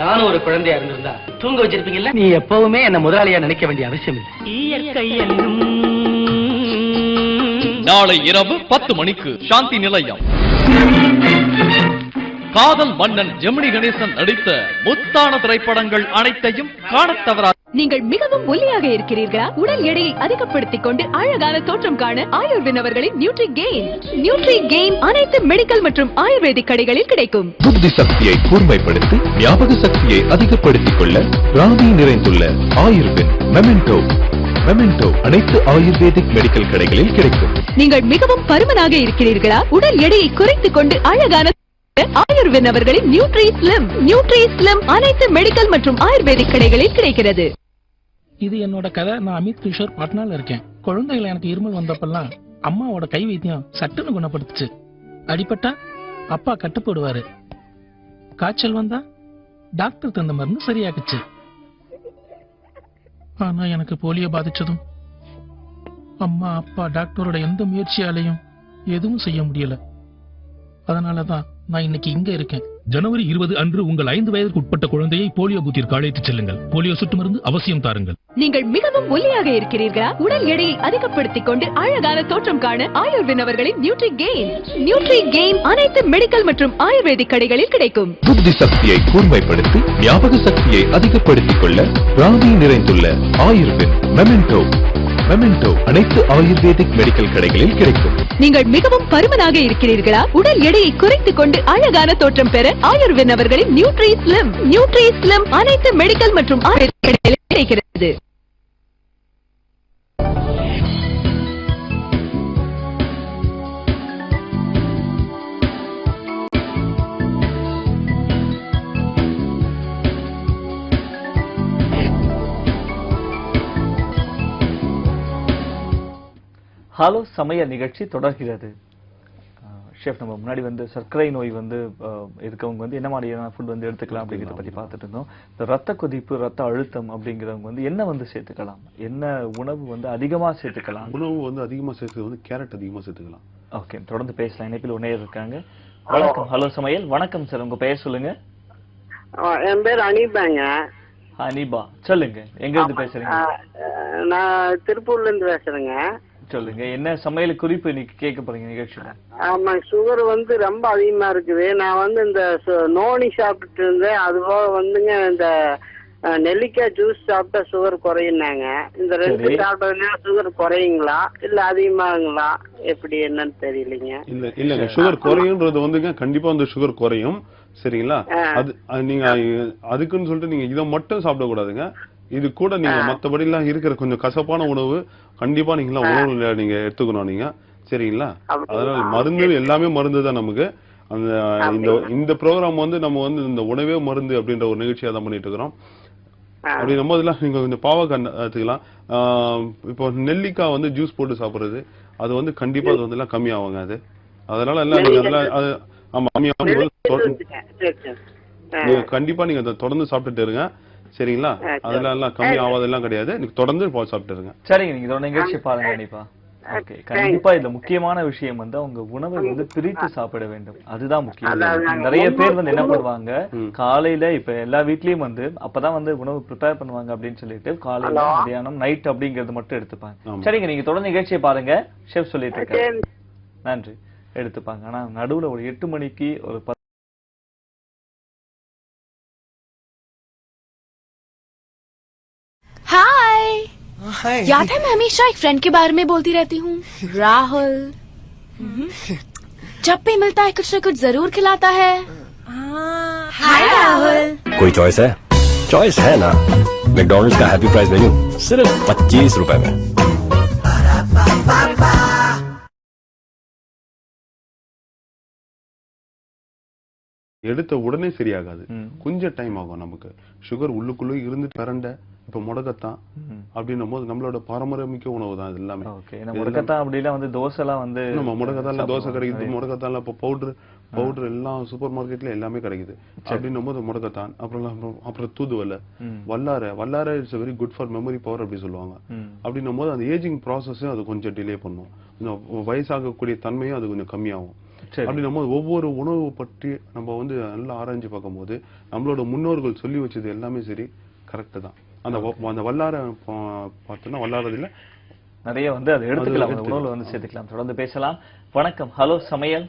நானும் ஒரு குழந்தையா இருந்திருந்தா தூங்க வச்சிருப்பீங்கல்ல. நீ எப்பவுமே என்ன முதலாளியா நினைக்க வேண்டிய அவசியம் இல்லை. இயற்கை என்னும் நாளை இரவு 10 மணிக்கு சாந்தி நிலையம். காதல் மன்னன் ஜெமினி கணேசன் நடித்த முத்தான திரைப்படங்கள் அனைத்தையும் காணத் தவறாது. நீங்கள் மிகவும் ஒல்லியாக இருக்கிறீர்களா? உடல் எடையை அதிகப்படுத்திக் கொண்டு அழகான தோற்றம் காண ஆயுர்வேத் அவர்களின் நியூட்ரி கெயின் அனைத்து மெடிக்கல் மற்றும் ஆயுர்வேதிக் கடைகளில் கிடைக்கும். புத்தி சக்தியை கூர்மைப்படுத்தி ஞாபக சக்தியை அதிகப்படுத்திக் கொள்ள ராணி நிறைந்துள்ள ஆயுர்வேத் மெமெண்டோ. மெமெண்டோ அனைத்து ஆயுர்வேதிக் மெடிக்கல் கடைகளில் கிடைக்கும். நீங்கள் மிகவும் பருமனாக இருக்கிறீர்களா? உடல் எடையை குறைத்துக் கொண்டு அழகான ஆயுர்வேத் அவர்களின் நியூட்ரி ஸ்லிம் அனைத்து மெடிக்கல் மற்றும் ஆயுர்வேதிக் கடைகளில் கிடைக்கிறது. இது என்னோட கதை. நான் அமித் கிஷோர் பாட்னால இருக்கேன். குழந்தைகள் எனக்கு இருமல் வந்தப்பெல்லாம் அம்மாவோட கை வைத்தியம் சட்டுன்னு குணப்படுத்துச்சு. அடிபட்டா அப்பா கட்டு போடுவாரு. காய்ச்சல் வந்தா டாக்டர் தந்த மருந்து சரியாக்குச்சு. ஆனா எனக்கு போலியோ பாதிச்சதும் அம்மா அப்பா டாக்டரோட எந்த முயற்சியாலையும் எதுவும் செய்ய முடியல. அதனாலதான் நான் இன்னைக்கு இங்க இருக்கேன். ஜனவரி 20 அன்று உங்கள் 5 வயதுக்கு உட்பட்ட குழந்தையை போலியோ பூத்திற்கு அழைத்துச் செல்லுங்கள். போலியோ சொட்டு மருந்து அவசியம் தாருங்கள். நீங்கள் மிகவும் ஒல்லியாக இருக்கிறீர்களா? உடல் எடையை அதிகப்படுத்திக் கொண்டு அழகான தோற்றம் காண ஆயுர்வேத் அவர்களின் நியூட்ரி கெயின் அனைத்து மெடிக்கல் மற்றும் ஆயுர்வேதிக் கடைகளில் கிடைக்கும். புத்தி சக்தியை கூர்மைப்படுத்தி ஞாபக சக்தியை அதிகப்படுத்திக் கொள்ள ராவி நிறைந்துள்ள ஆயுர்வேத் மெமெண்டோ அனைத்து ஆயுர்வேதிக் மெடிக்கல் கடைகளில் கிடைக்கும். நீங்கள் மிகவும் பருமனாக இருக்கிறீர்களா? உடல் எடையை குறைத்துக் கொண்டு அழகான தோற்றம் பெற ஆயுர்வேத் அவர்களின் நியூட்ரி ஸ்லிம் அனைத்து மெடிக்கல் மற்றும் ஆயுர்வேதிக் கடைகளில் கிடைக்கிறது. ஹலோ சமையல் நிகழ்ச்சி தொடர்கிறது. ஷெஃப், நம்ம முன்னாடி வந்து சர்க்கரை நோய் வந்து இருக்கவங்க வந்து என்ன மாதிரியான ஃபுட் வந்து எடுத்துக்கலாம் அப்படிங்கிறத பற்றி பார்த்துட்டு இருந்தோம். இந்த ரத்த கொதிப்பு, ரத்த அழுத்தம் அப்படிங்கிறவங்க வந்து என்ன வந்து சேர்த்துக்கலாம், என்ன உணவு வந்து அதிகமாக சேர்த்துக்கலாம்? உணவு வந்து அதிகமாக சேர்த்து வந்து கேரட் அதிகமாக சேர்த்துக்கலாம். ஓகே, தொடர்ந்து பேசலாம். இணைப்பில் ஒரு நேயர் இருக்காங்க. வணக்கம். ஹலோ சமையல். வணக்கம் சார், உங்க பெயர் சொல்லுங்க. என் பேர் அனீபாங்க. அனீபா, சொல்லுங்க, எங்க இருந்து பேசுறீங்க? நான் திருப்பூர்ல இருந்து பேசுறேங்க. சொல்லுங்க, என்ன சமையல் குறிப்பு இன்னைக்கு கேட்க போறீங்க நிகழ்ச்சியில? ஆமா, சுகர் வந்து ரொம்ப அதிகமா இருக்குது. நான் வந்து இந்த நோனி சாப்பிட்டுட்டு இருந்தேன். அதுபோக வந்துங்க இந்த நெல்லிக்காய் ஜூஸ் சாப்பிட்டா சுகர் குறையுனாங்க. இந்த ரெண்டு சாப்பிட்டதுனா சுகர் குறையுங்களா இல்ல அதிகமாகுங்களா, எப்படி என்னன்னு தெரியலீங்க. இல்லங்க, சுகர் குறையும்ன்றது வந்துங்க கண்டிப்பா வந்து சுகர் குறையும். சரிங்களா? அது நீங்க அதுக்குன்னு சொல்லிட்டு நீங்க இதை மட்டும் சாப்பிடக்கூடாதுங்க. இது கூட நீங்க மத்தபடி எல்லாம் இருக்கிற கொஞ்சம் கசப்பான உணவு கண்டிப்பா நீங்க உணவுல நீங்க எடுத்துக்கணும் நீங்க. சரிங்களா? அதனால மருந்து எல்லாமே மருந்து தான் நமக்கு. அந்த இந்த ப்ரோக்ராம் வந்து நம்ம வந்து இந்த உணவே மருந்து அப்படின்ற ஒரு நிகழ்ச்சியா தான் பண்ணிட்டு இருக்கிறோம். அப்படின்னும் போதெல்லாம் நீங்க இந்த பாவக்காய் எடுத்துக்கலாம். இப்போ நெல்லிக்காய் வந்து ஜூஸ் போட்டு சாப்பிடுறது அது வந்து கண்டிப்பா அது வந்து எல்லாம் கம்மியாகுங்க. அது அதனால எல்லாம் நீங்க அதெல்லாம் அது ஆமா கம்மியாகும் நீங்க கண்டிப்பா நீங்க அதை தொடர்ந்து சாப்பிட்டுட்டு இருங்க. சரிங்களா? அதெல்லாம் எல்லாம் கம்மி ஆவாதெல்லாம் கிடையாது. நீங்க தொடர்ந்து சாப்பிட்டு இருங்க. சரிங்க, நீங்க இதோட நிகழ்ச்சி பாருங்க. கண்டிப்பா ஓகே. கண்டிப்பா இந்த முக்கியமான விஷயம் வந்து அவங்க உணவை வந்து பிரித்து சாப்பிட வேண்டும். அதுதான் முக்கியம். நிறைய பேர் வந்து என்ன பண்ணுவாங்க, காலையில இப்ப எல்லா வீட்லயும் வந்து அப்பதான் வந்து உணவு ப்ரிப்பேர் பண்ணுவாங்க அப்படின்னு சொல்லிட்டு காலையில மதியானம் நைட் அப்படிங்கறது மட்டும் எடுத்துப்பாங்க. சரிங்க, நீங்க தொடர்ந்து நிகழ்ச்சியை பாருங்க. ஷெஃப் சொல்லிட்டு இருக்காரு. நன்றி. எடுத்துப்பாங்க. ஆனா நடுவுல ஒரு 8 மணிக்கு ஒரு हाय। याद है मैं हमेशा एक फ्रेंड के बारे में बोलती रहती हूँ, राहुल। जब भी मिलता है कुछ न कुछ जरूर खिलाता है। हाय राहुल। कोई चॉइस है? चॉइस है ना, मैकडॉनल्ड्स का हैप्पी प्राइस मेन्यू सिर्फ 25 रुपए में। எடுத்த உடனே சரியாகாது, கொஞ்சம் டைம் ஆகும். நமக்கு சுகர் உள்ளுக்குள்ள இருந்து பிறண்ட இப்ப முடக்கத்தான் அப்படின்னும் போது நம்மளோட பாரம்பரியமிக்க உணவு தான் இது எல்லாமே. முடக்கத்தான் அப்படிலாம் வந்து தோசை எல்லாம் வந்து நம்ம முடக்கத்தான்ல தோசை கிடைக்குது. முடக்கத்தான்ல இப்ப பவுடர் எல்லாம் சூப்பர் மார்க்கெட்ல எல்லாமே கிடைக்குது. அப்படின்னும் போது முடக்கத்தான், அப்புறம் தூதுவளை, வல்லாரை it's very good for memory power அப்படி சொல்லுவாங்க. அப்படின்னும் போது அந்த ஏஜிங் ப்ராசஸும் அது கொஞ்சம் டிலே பண்ணும். வயசாகக்கூடிய தன்மையும் அது கொஞ்சம் கம்மியாகும். அப்படி நம்ம ஒவ்வொரு உணவு பற்றி நம்ம வந்து நல்லா ஆராய்ச்சி பார்க்கும் போது நம்மளோட முன்னோர்கள் சொல்லி வச்சது எல்லாமே சரி கரெக்ட் தான். அந்த வல்லார பார்த்தோம்னா வல்லாரதுல நிறைய வந்து அதை எடுத்துக்கலாம், உணவுல வந்து சேர்த்துக்கலாம். தொடர்ந்து பேசலாம். வணக்கம். ஹலோ சமையல்.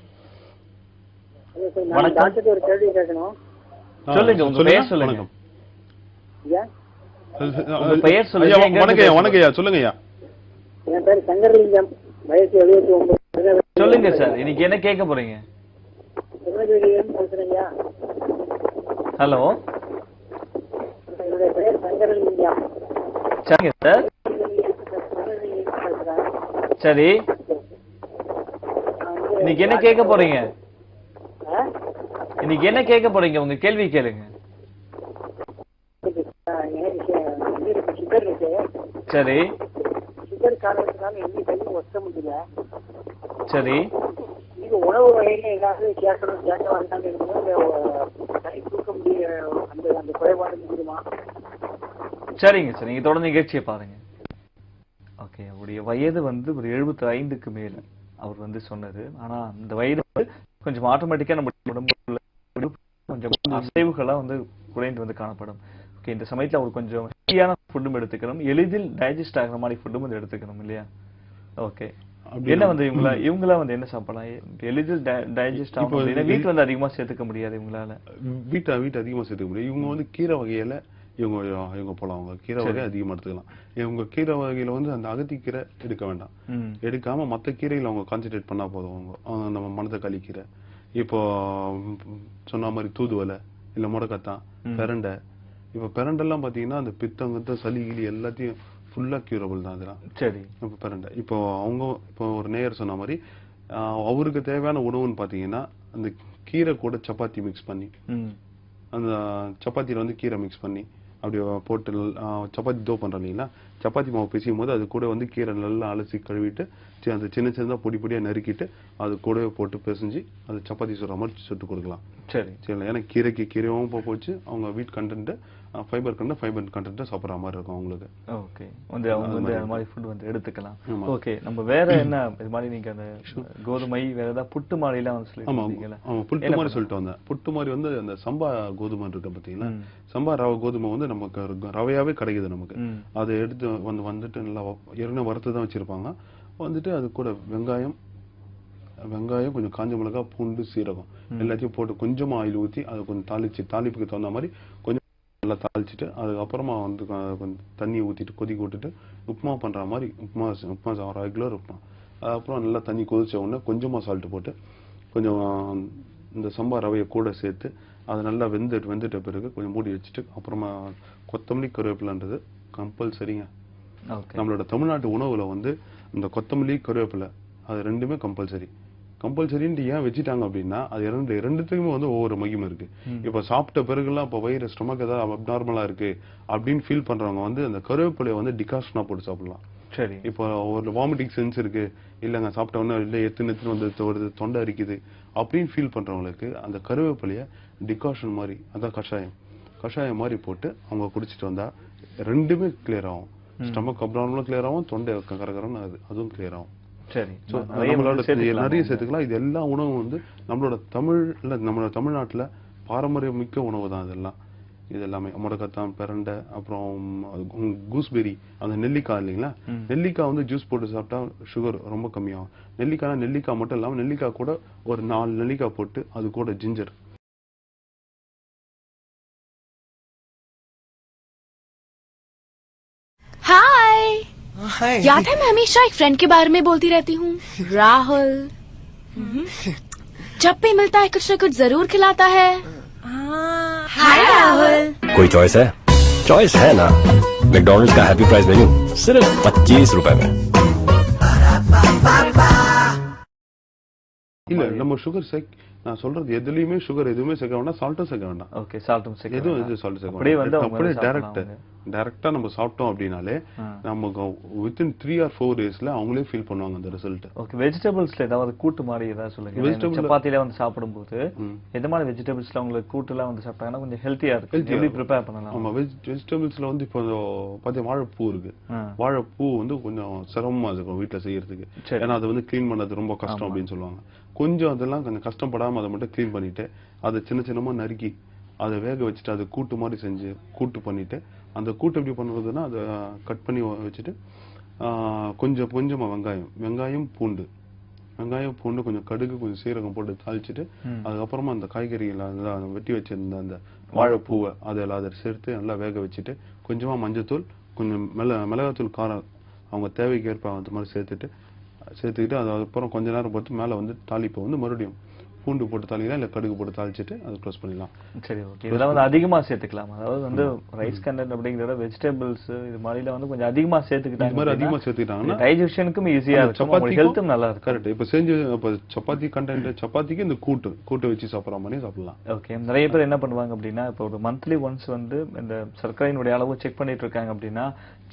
வணக்கம். ஒரு கேள்வி கேட்கணும். சொல்லுங்க, உங்க பெயர் சொல்லுங்க. உங்க பெயர் சொல்லுங்க. வணக்கம். சொல்லுங்க. என் பேர் சங்கரலிங்கம், வயசு 79. சொல்லுங்க சார், இன்னைக்கு என்ன கேட்க போறீங்க? ஹலோ, என்னுடைய பெயர் சங்கரலிங்கம். சரிங்க சார். சரி, இன்னைக்கு என்ன கேட்க போறீங்க? இன்னைக்கு என்ன கேட்க போறீங்க? உங்க கேள்வி கேளுங்க. சரி சரி, இது உணவு வகையில ஏதாவது கேட்கணும் கேட்க வந்தாங்க அந்த குறைபாடு முடியுமா? சரிங்க சார், நீங்க தொடர்ந்து நிகழ்ச்சியை பாருங்க. ஓகே, அவருடைய வயது வந்து ஒரு 75க்கு மேல அவர் வந்து சொன்னது. ஆனா இந்த வயது வந்து கொஞ்சம் ஆட்டோமேட்டிக்கா நம்ம உடம்புல கொஞ்சம் அசைவுகளா வந்து குறைந்து வந்து காணப்படும். ஓகே, இந்த சமயத்துல அவர் கொஞ்சம் ஹெல்த்தியான ஃபுட்டும் எடுத்துக்கணும், எளிதில் டைஜஸ்ட் ஆகிற மாதிரி ஃபுட்டும் வந்து எடுத்துக்கணும் இல்லையா? ஓகே, என்ன வந்து இவங்களா வந்து என்ன சாப்பிடலாம் எளிதில் டைஜஸ்ட் ஆகும்? வீட்டு வந்து அதிகமா சேர்த்துக்க முடியாது இவங்களால. வீட்டு அதிகமா சேர்த்துக்க முடியாது. இவங்க வந்து கீரை வகையில இவங்க போலாம். அவங்க கீரை வகை அதிகமா எடுத்துக்கலாம். இவங்க கீரை வகையில வந்து அந்த அகத்திக்கீரை எடுக்க வேண்டாம். எடுக்காம மத்த கீரைகளை அவங்க கான்சென்ட்ரேட் பண்ணா போதும். அவங்க நம்ம மணத்தக்காளி கீரை, இப்போ சொன்ன மாதிரி தூதுவலை, இல்ல முடக்கத்தான், பெரண்டை. இப்ப பெரண்டெல்லாம் பாத்தீங்கன்னா அந்த பித்தங்கத்த சளி கிளி எல்லாத்தையும் ஃபுல்லா கியூரபிள் தான் அதெல்லாம். சரி, இப்ப பெரண்டை இப்போ ஒரு நேயர் சொன்ன மாதிரி அவருக்கு தேவையான உணவுன்னு பாத்தீங்கன்னா அந்த கீரை கூட சப்பாத்தி மிக்ஸ் பண்ணி, அந்த சப்பாத்தியில வந்து கீரை மிக்ஸ் பண்ணி அப்படியே போட்டு சப்பாத்தி தோ பண்றோம் இல்லைங்களா, சப்பாத்தி மாவு பிசையும் போது அது கூட வந்து கீரை நல்லா அலசி கழுவிட்டு அந்த சின்ன சின்னதா பொடி பொடியா நறுக்கிட்டு அது கூடவே போட்டு பிசைஞ்சு அது சப்பாத்தி சுடுற மாதிரி சுட்டு கொடுக்கலாம். சரி சரி, ஏன்னா கீரையும் போச்சு, அவங்க வீட் கண்டென்ட் ஃபைபர் கண்டென்ட் சாப்பிட்ற மாதிரி இருக்கும் அவங்களுக்கு. ஓகே, வந்து அவங்க வந்து அந்த மாதிரி ஃபுட் வந்து எடுத்துக்கலாம். ஓகே, நம்ம வேற என்ன இது மாதிரி நீங்க அந்த கோதுமை வேற ஏதாவது புட்டு மாதிரிலாம் வந்து சொல்லிருக்கீங்களா? ஆமா, புட்டு மாதிரி சொல்லிட்டு வந்தேன். புட்டு மாதிரி வந்து அந்த சம்பா கோதுமை இருக்கு பாத்தீங்களா, சம்பா ரவை கோதுமை வந்து நமக்கு ரவையாவே கிடைக்குது நமக்கு. அதை எடுத்து வந்துட்டு நல்லா ஏற்கனவே வறுத்து தான் வச்சிருப்பாங்க. வந்துட்டு அது கூட வெங்காயம் கொஞ்சம் காஞ்ச மிளகாய், பூண்டு, சீரகம் எல்லாத்தையும் போட்டு கொஞ்சமா ஆயில் ஊற்றி அதை கொஞ்சம் தாளிப்புக்கு தகுந்த மாதிரி கொஞ்சம் நல்லா தாளிச்சுட்டு அதுக்கப்புறமா வந்து கொஞ்சம் தண்ணியை ஊற்றிட்டு கொதிக்க விட்டுட்டு உப்புமா பண்ற மாதிரி உப்புமா ரெகுலர் உப்புமா. அதுக்கப்புறம் நல்லா தண்ணி கொதிச்ச உடனே கொஞ்சமா சால்ட் போட்டு கொஞ்சம் இந்த சம்பா ரவையை கூட சேர்த்து அது நல்லா வெந்துட்ட பிறகு கொஞ்சம் மூடி வச்சுட்டு அப்புறமா கொத்தமல்லி கருவேப்பிலைன்றது கம்பல்சரிங்க. நம்மளோட தமிழ்நாட்டு உணவுல வந்து இந்த கொத்தமல்லி கருவேப்பிலை அது ரெண்டுமே கம்பல்சரின்ட்டு ஏன் வச்சுட்டாங்க அப்படின்னா அது ரெண்டுத்துக்குமே வந்து ஒவ்வொரு மகிமை இருக்கு. இப்ப சாப்பிட்ட பிறகுலாம் இப்ப வயிறு ஸ்டொமக் ஏதாவது அப்நார்மலா இருக்கு அப்படின்னு ஃபீல் பண்றவங்க வந்து அந்த கருவேப்பிலையை வந்து டிகாஷனா போட்டு சாப்பிடலாம். சரி, இப்போ ஒரு வாமிட்டிங் சென்ஸ் இருக்கு, இல்லைங்க சாப்பிட்ட உடனே இல்லை எத்துன்னு வந்து வருது, தொண்டை அரிக்குது அப்படின்னு ஃபீல் பண்றவங்களுக்கு அந்த கருவேப்பிலையை டிகாஷன் மாதிரி, அதான் கஷாயம் மாதிரி போட்டு அவங்க குடிச்சிட்டு வந்தா ரெண்டுமே கிளியர் ஆகும். ஸ்டொமக் அப்நார்மலா கிளியர் ஆகும், தொண்டை கரகரன்னு அதுவும் கிளியர் ஆகும். சரி, நம்மளோட நிறைய சேர்த்துக்கலாம். இது எல்லா உணவும் வந்து நம்மளோட தமிழ்நாட்டுல பாரம்பரிய மிக்க உணவு தான் இதெல்லாம். இது எல்லாமே முடக்கத்தான், பெரண்டை, அப்புறம் கூஸ்பெரி, அந்த நெல்லிக்காய் இல்லைங்களா, நெல்லிக்காய் வந்து ஜூஸ் போட்டு சாப்பிட்டா சுகர் ரொம்ப கம்மியாகும். நெல்லிக்காய் மட்டும் இல்லாம நெல்லிக்காய் கூட ஒரு 4 நெல்லிக்காய் போட்டு அது கூட ஜிஞ்சர். हाय, याद है मैं हमेशा एक फ्रेंड के बारे में बोलती रहती हूँ, राहुल। जब भी मिलता है कुछ न कुछ जरूर खिलाता है। हाय राहुल। कोई चॉइस है? चॉइस है ना, मैकडॉनल्ड्स का हैप्पी प्राइस मेन्यू सिर्फ 25 रुपए में। இல்ல நம்ம சுகர் நான் சொல்றது எதுலயுமே சுகர் எதுவுமே சேர்க்க வேண்டாம், சால்ட்டும் சேர்க்க வேண்டாம். ஓகே, சால்ட்டும் சேர்க்க எதுவும் சால்ட் சேர்க்க வேண்டாம். அப்படியே டைரக்டா நம்ம சாப்பிட்டோம் அப்படினாலே நமக்கு வித்தின் 3 or 4 daysல அவங்களே ஃபீல் பண்ணுவாங்க அந்த ரிசல்ட். ஓகே, வெஜிடபிள்ஸ்ல ஏதாவது கூட்டு மாதிரி ஏதாவது சொல்லுங்க. சப்பாத்தில வந்து சாப்பிடும்போது எந்த மாதிரி வெஜிடபிள்ஸ்ல உங்களுக்கு கூட்டுலாம் வந்து சாப்பிட்டாங்கன்னா கொஞ்சம் ஹெல்த்தியா இருக்கு, எப்படி ப்ரிப்பேர் பண்ணலாம்? ஆமா, வெஜிடபிள்ஸ்ல வந்து இப்போ பாத்தீங்க வாழைப்பூ இருக்கு. வாழைப்பூ வந்து கொஞ்சம் சிரமமா இருக்கும் வீட்டுல செய்யறதுக்கு, ஏன்னா அது வந்து கிளீன் பண்ணது ரொம்ப கஷ்டம் அப்படின்னு சொல்லுவாங்க. கொஞ்சம் அதெல்லாம் கொஞ்சம் கஷ்டப்படாம அதை மட்டும் கிளீன் பண்ணிட்டு அதை சின்னமா நறுக்கி அதை வேக வச்சுட்டு அதை கூட்டு மாதிரி செஞ்சு கூட்டு பண்ணிட்டு, அந்த கூட்டு எப்படி பண்ணுறதுன்னா அதை கட் பண்ணி வச்சுட்டு கொஞ்சமா வெங்காயம் பூண்டு கொஞ்சம் கடுகு கொஞ்சம் சீரகம் போட்டு தாளிச்சுட்டு அதுக்கப்புறமா அந்த காய்கறிகளை வெட்டி வச்சிருந்த அந்த வாழைப்பூவை அதை சேர்த்து நல்லா வேக வச்சுட்டு கொஞ்சமா மஞ்சத்தூள், கொஞ்சம் மிளகாத்தூள், காரம் அவங்க தேவைக்கு ஏற்ப அந்த மாதிரி சேர்த்துக்கிட்டு அதுக்கப்புறம் கொஞ்ச நேரம் பார்த்து மேலே வந்து தாளிப்பை வந்து மறுபடியும் பூண்டு போட்டு தாளிக்கலாம், இல்ல கடுகு போட்டு தாளிச்சிட்டு அதை க்ளோஸ் பண்ணிடலாம். சரி, ஓகே. இதெல்லாம் வந்து அதிகமா சேர்த்துக்கலாம். அதாவது வந்து ரைஸ் கண்டென்ட் அப்படிங்கறத வெஜிடபிள்ஸ் இது மாதிரில வந்து கொஞ்சம் அதிகமா சேர்த்துக்கிட்டாங்க. இது மாதிரி அதிகமா சேர்த்துக்கிட்டாங்கன்னா டைஜஷனுக்கும் ஈஸியா இருக்கும், உங்களுக்கு ஹெல்த்தும் நல்லா இருக்கும். கரெக்ட். இப்போ செஞ்சு அப்ப சப்பாத்தி கண்டென்ட் சப்பாத்திக்கு இந்த கூட்டு வச்சு சாப்பிடுற மாதிரி சாப்பிடலாம். ஓகே. நிறைய பேர் என்ன பண்ணுவாங்க அப்படின்னா, இப்போ ஒரு மந்த்லி ஒன்ஸ் வந்து இந்த சர்க்கரையினுடைய அளவு செக் பண்ணிட்டு இருக்காங்க அப்படின்னா,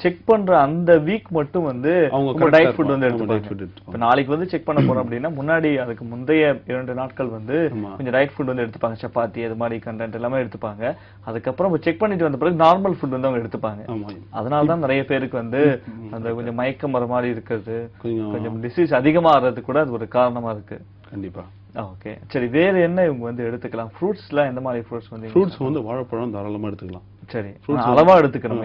செக் பண்ற அந்த வீக் மட்டும் வந்து அவங்க டயட் ஃபுட் வந்து எடுத்துப்பாங்க. இப்போ நாளைக்கு வந்து செக் பண்ண போறோம் அப்படின்னா முன்னாடி அதுக்கு முந்தைய 2 நாட்கள் வந்து கொஞ்சம் டயட் ஃபுட் வந்து எடுத்துப்பாங்க, சப்பாத்தி அது மாதிரி கண்டென்ட் எல்லாமே எடுத்துப்பாங்க. அதுக்கப்புறம் செக் பண்ணிட்டு வந்த பிறகு நார்மல் ஃபுட் வந்து அவங்க எடுத்துப்பாங்க. அதனாலதான் நிறைய பேருக்கு வந்து அந்த கொஞ்சம் மயக்கம் வர மாதிரி இருக்கிறது, கொஞ்சம் டிசீஸ் அதிகமா ஆகிறதுக்கு கூட அது ஒரு காரணமா இருக்கு. கண்டிப்பா. ஓகே. சரி, வேற என்ன இவங்க வந்து எடுத்துக்கலாம்? ஃப்ரூட்ஸ்ல எந்த மாதிரி ஃப்ரூட்ஸ் வந்து? ஃப்ரூட்ஸ் வந்து வாழைப்பழம் தாராளமா எடுத்துக்கலாம். சரி, அளவா எடுத்துக்கணும்.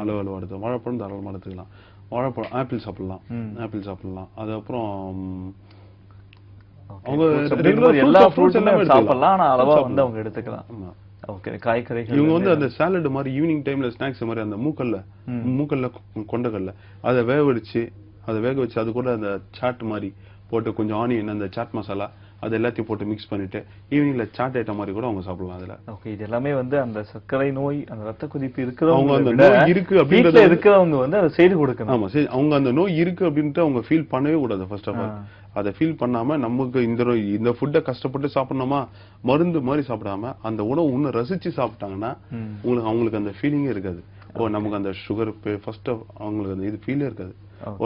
அளவா எடுத்து வாழைப்பழம் தாராளமா எடுத்துக்கலாம். வாழைப்பழம் ஆப்பிள் சாப்பிடலாம். அது அப்புறம் அவங்க எல்லா ஃப்ரூட்ஸுமே சாப்பிடலாம், ஆனா அளவா வந்து அவங்க எடுத்துக்கலாம். ஓகே. காய்கறிகள் இவங்க வந்து அந்த சாலட் மாதிரி ஈவினிங் டைம்ல ஸ்நாக்ஸ் மாதிரி அந்த மூக்கல்ல கொண்டக்கல்ல அதை வேக வச்சு அது கூட அந்த சாட் மாதிரி போட்டு கொஞ்சம் ஆனியன் அந்த சாட் மசாலா அது எல்லாத்தையும் போட்டு மிக்ஸ் பண்ணிட்டு ஈவினிங்ல சாட் ஐட்டம் மாதிரி கூட அவங்க சாப்பிடலாம். அதுல ஓகே. இது எல்லாமே வந்து அந்த சர்க்கரை நோய், அந்த ரத்த கொதிப்பு இருக்கிறவங்க, அந்த நோய் இருக்கு அப்படின்றத இருக்கிறவங்க வந்து அதை செய்து கொடுக்கணும். ஆமா, சரி. அவங்க அந்த நோய் இருக்கு அப்படின்ட்டு அவங்க ஃபீல் பண்ணவே கூடாது. ஃபர்ஸ்ட் ஆஃப் ஆல் அதை ஃபீல் பண்ணாம நமக்கு இந்த ஃபுட்டை கஷ்டப்பட்டு சாப்பிடணுமா மருந்து மாதிரி சாப்பிடாம அந்த உணவு இன்னும் ரசிச்சு சாப்பிட்டாங்கன்னா அவங்களுக்கு அந்த ஃபீலிங்கே இருக்காது. நமக்கு அந்த சுகர் ஃபர்ஸ்ட் அவங்களுக்கு அந்த இது ஃபீலே இருக்காது.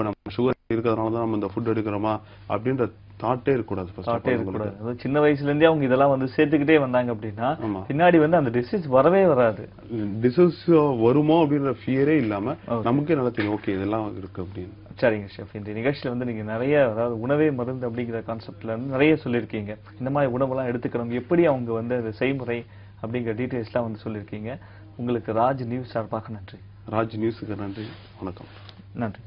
நம்ம சுகர் இருக்கிறதுனாலதான் நம்ம இந்த ஃபுட் எடுக்கிறோமா அப்படின்ற தாட்டே இருக்கக்கூடாது. சின்ன வயசுல இருந்தே அவங்க இதெல்லாம் வந்து சேர்த்துக்கிட்டே வந்தாங்க அப்படின்னா பின்னாடி வந்து அந்த டிசீஸ் வரவே வராது. டிசீஸ் வருமோ அப்படின்ற ஃபியரே இல்லாம நமக்கே நல்லா தெரியும், ஓகே இதெல்லாம் இருக்கு அப்படின்னு. சரிங்க ஷெஃப், இந்த நிகழ்ச்சியில வந்து நீங்க நிறைய, அதாவது உணவே மருந்து அப்படிங்கிற கான்செப்ட்ல இருந்து நிறைய சொல்லியிருக்கீங்க. இந்த மாதிரி உணவெல்லாம் எடுத்துக்கணும், எப்படி அவங்க வந்து அது செய்முறை அப்படிங்கிற டீட்டெயில்ஸ்லாம் வந்து சொல்லியிருக்கீங்க. உங்களுக்கு ராஜ் நியூஸ் சார்பாக நன்றி. ராஜ் நியூஸுக்கு நன்றி, வணக்கம். நன்றி.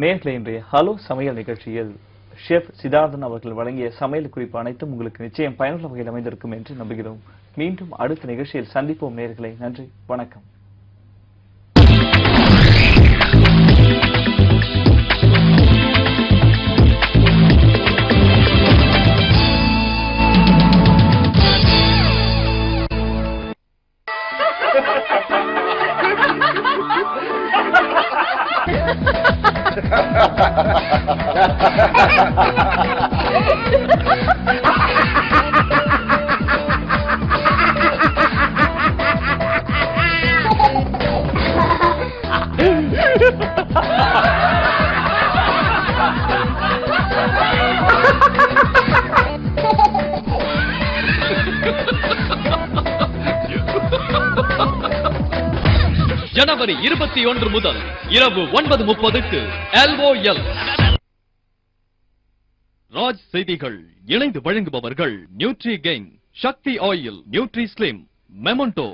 நேர்களை இன்றைய ஹலோ சமையல் நிகழ்ச்சியில் ஷெஃப் சித்தார்த்தன் அவர்கள் வழங்கிய சமையல் குறிப்பு அனைத்தும் உங்களுக்கு நிச்சயம் பயனுள்ள வகையில் அமைந்திருக்கும் என்று நம்புகிறோம். மீண்டும் அடுத்த நிகழ்ச்சியில் சந்திப்போம் நேர்களை. நன்றி, வணக்கம். ஜனவரி 21 முதல் இரவு 9:30க்கு LOL ராஜ் செய்திகள் இணைந்து வழங்குபவர்கள் நியூட்ரி கெயின், சக்தி ஆயில், நியூட்ரி ஸ்லிம், மெமண்டோ.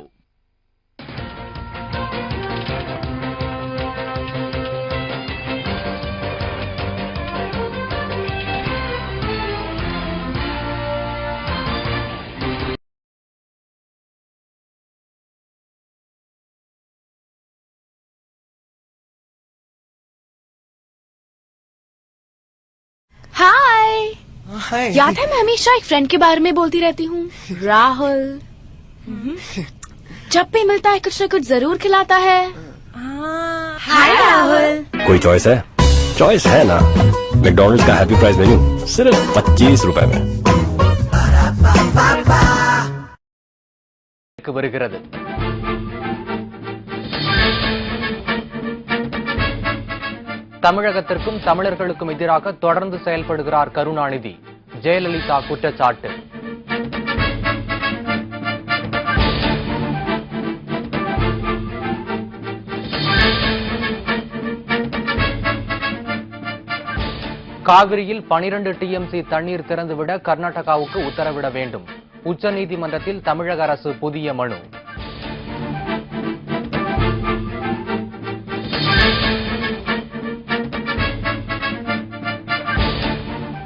हाय। याद है मैं हमेशा एक फ्रेंड के बारे में बोलती रहती हूँ, राहुल। जब भी मिलता है कुछ न कुछ जरूर खिलाता है। हाय राहुल। कोई चॉइस है? चॉइस है ना, मैकडॉनल्ड्स का हैप्पी प्राइस मेन्यू सिर्फ 25 रुपए में। வருகிறது. தமிழகத்திற்கும் தமிழர்களுக்கும் எதிராக தொடர்ந்து செயல்படுகிறார் கருணாநிதி, ஜெயலலிதா குற்றச்சாட்டு. காவிரியில் 12 TMC தண்ணீர் திறந்துவிட கர்நாடகாவுக்கு உத்தரவிட வேண்டும். உச்சநீதிமன்றத்தில் தமிழக அரசு புதிய மனு.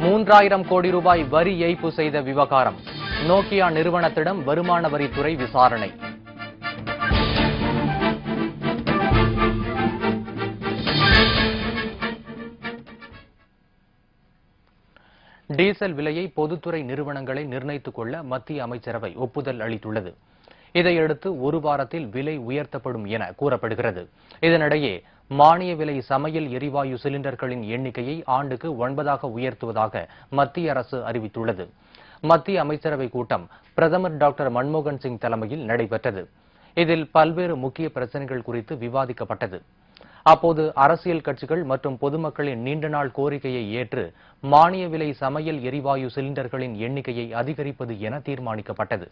$3,000 கோடி வரி ஏய்ப்பு செய்த விவகாரம், நோக்கியா நிறுவனத்திடம் வருமான வரித்துறை விசாரணை. டீசல் விலையை பொதுத்துறை நிறுவனங்களை நிர்ணயித்துக் கொள்ள மத்திய அமைச்சரவை ஒப்புதல் அளித்துள்ளது. இதையடுத்து ஒரு வாரத்தில் விலை உயர்த்தப்படும் என கூறப்படுகிறது. இதனிடையே மானிய விலை சமையல் எரிவாயு சிலிண்டர்களின் எண்ணிக்கையை ஆண்டுக்கு 9ஆக உயர்த்துவதாக மத்திய அரசு அறிவித்துள்ளது. மத்திய அமைச்சரவை கூட்டம் பிரதமர் டாக்டர் மன்மோகன் சிங் தலைமையில் நடைபெற்றது. இதில் பல்வேறு முக்கிய பிரச்சனைகள் குறித்து விவாதிக்கப்பட்டது. அப்போது அரசியல் கட்சிகள் மற்றும் பொதுமக்களின் நீண்ட நாள் கோரிக்கையை ஏற்று மானிய விலை சமையல் எரிவாயு சிலிண்டர்களின் எண்ணிக்கையை அதிகரிப்பது என தீர்மானிக்கப்பட்டது.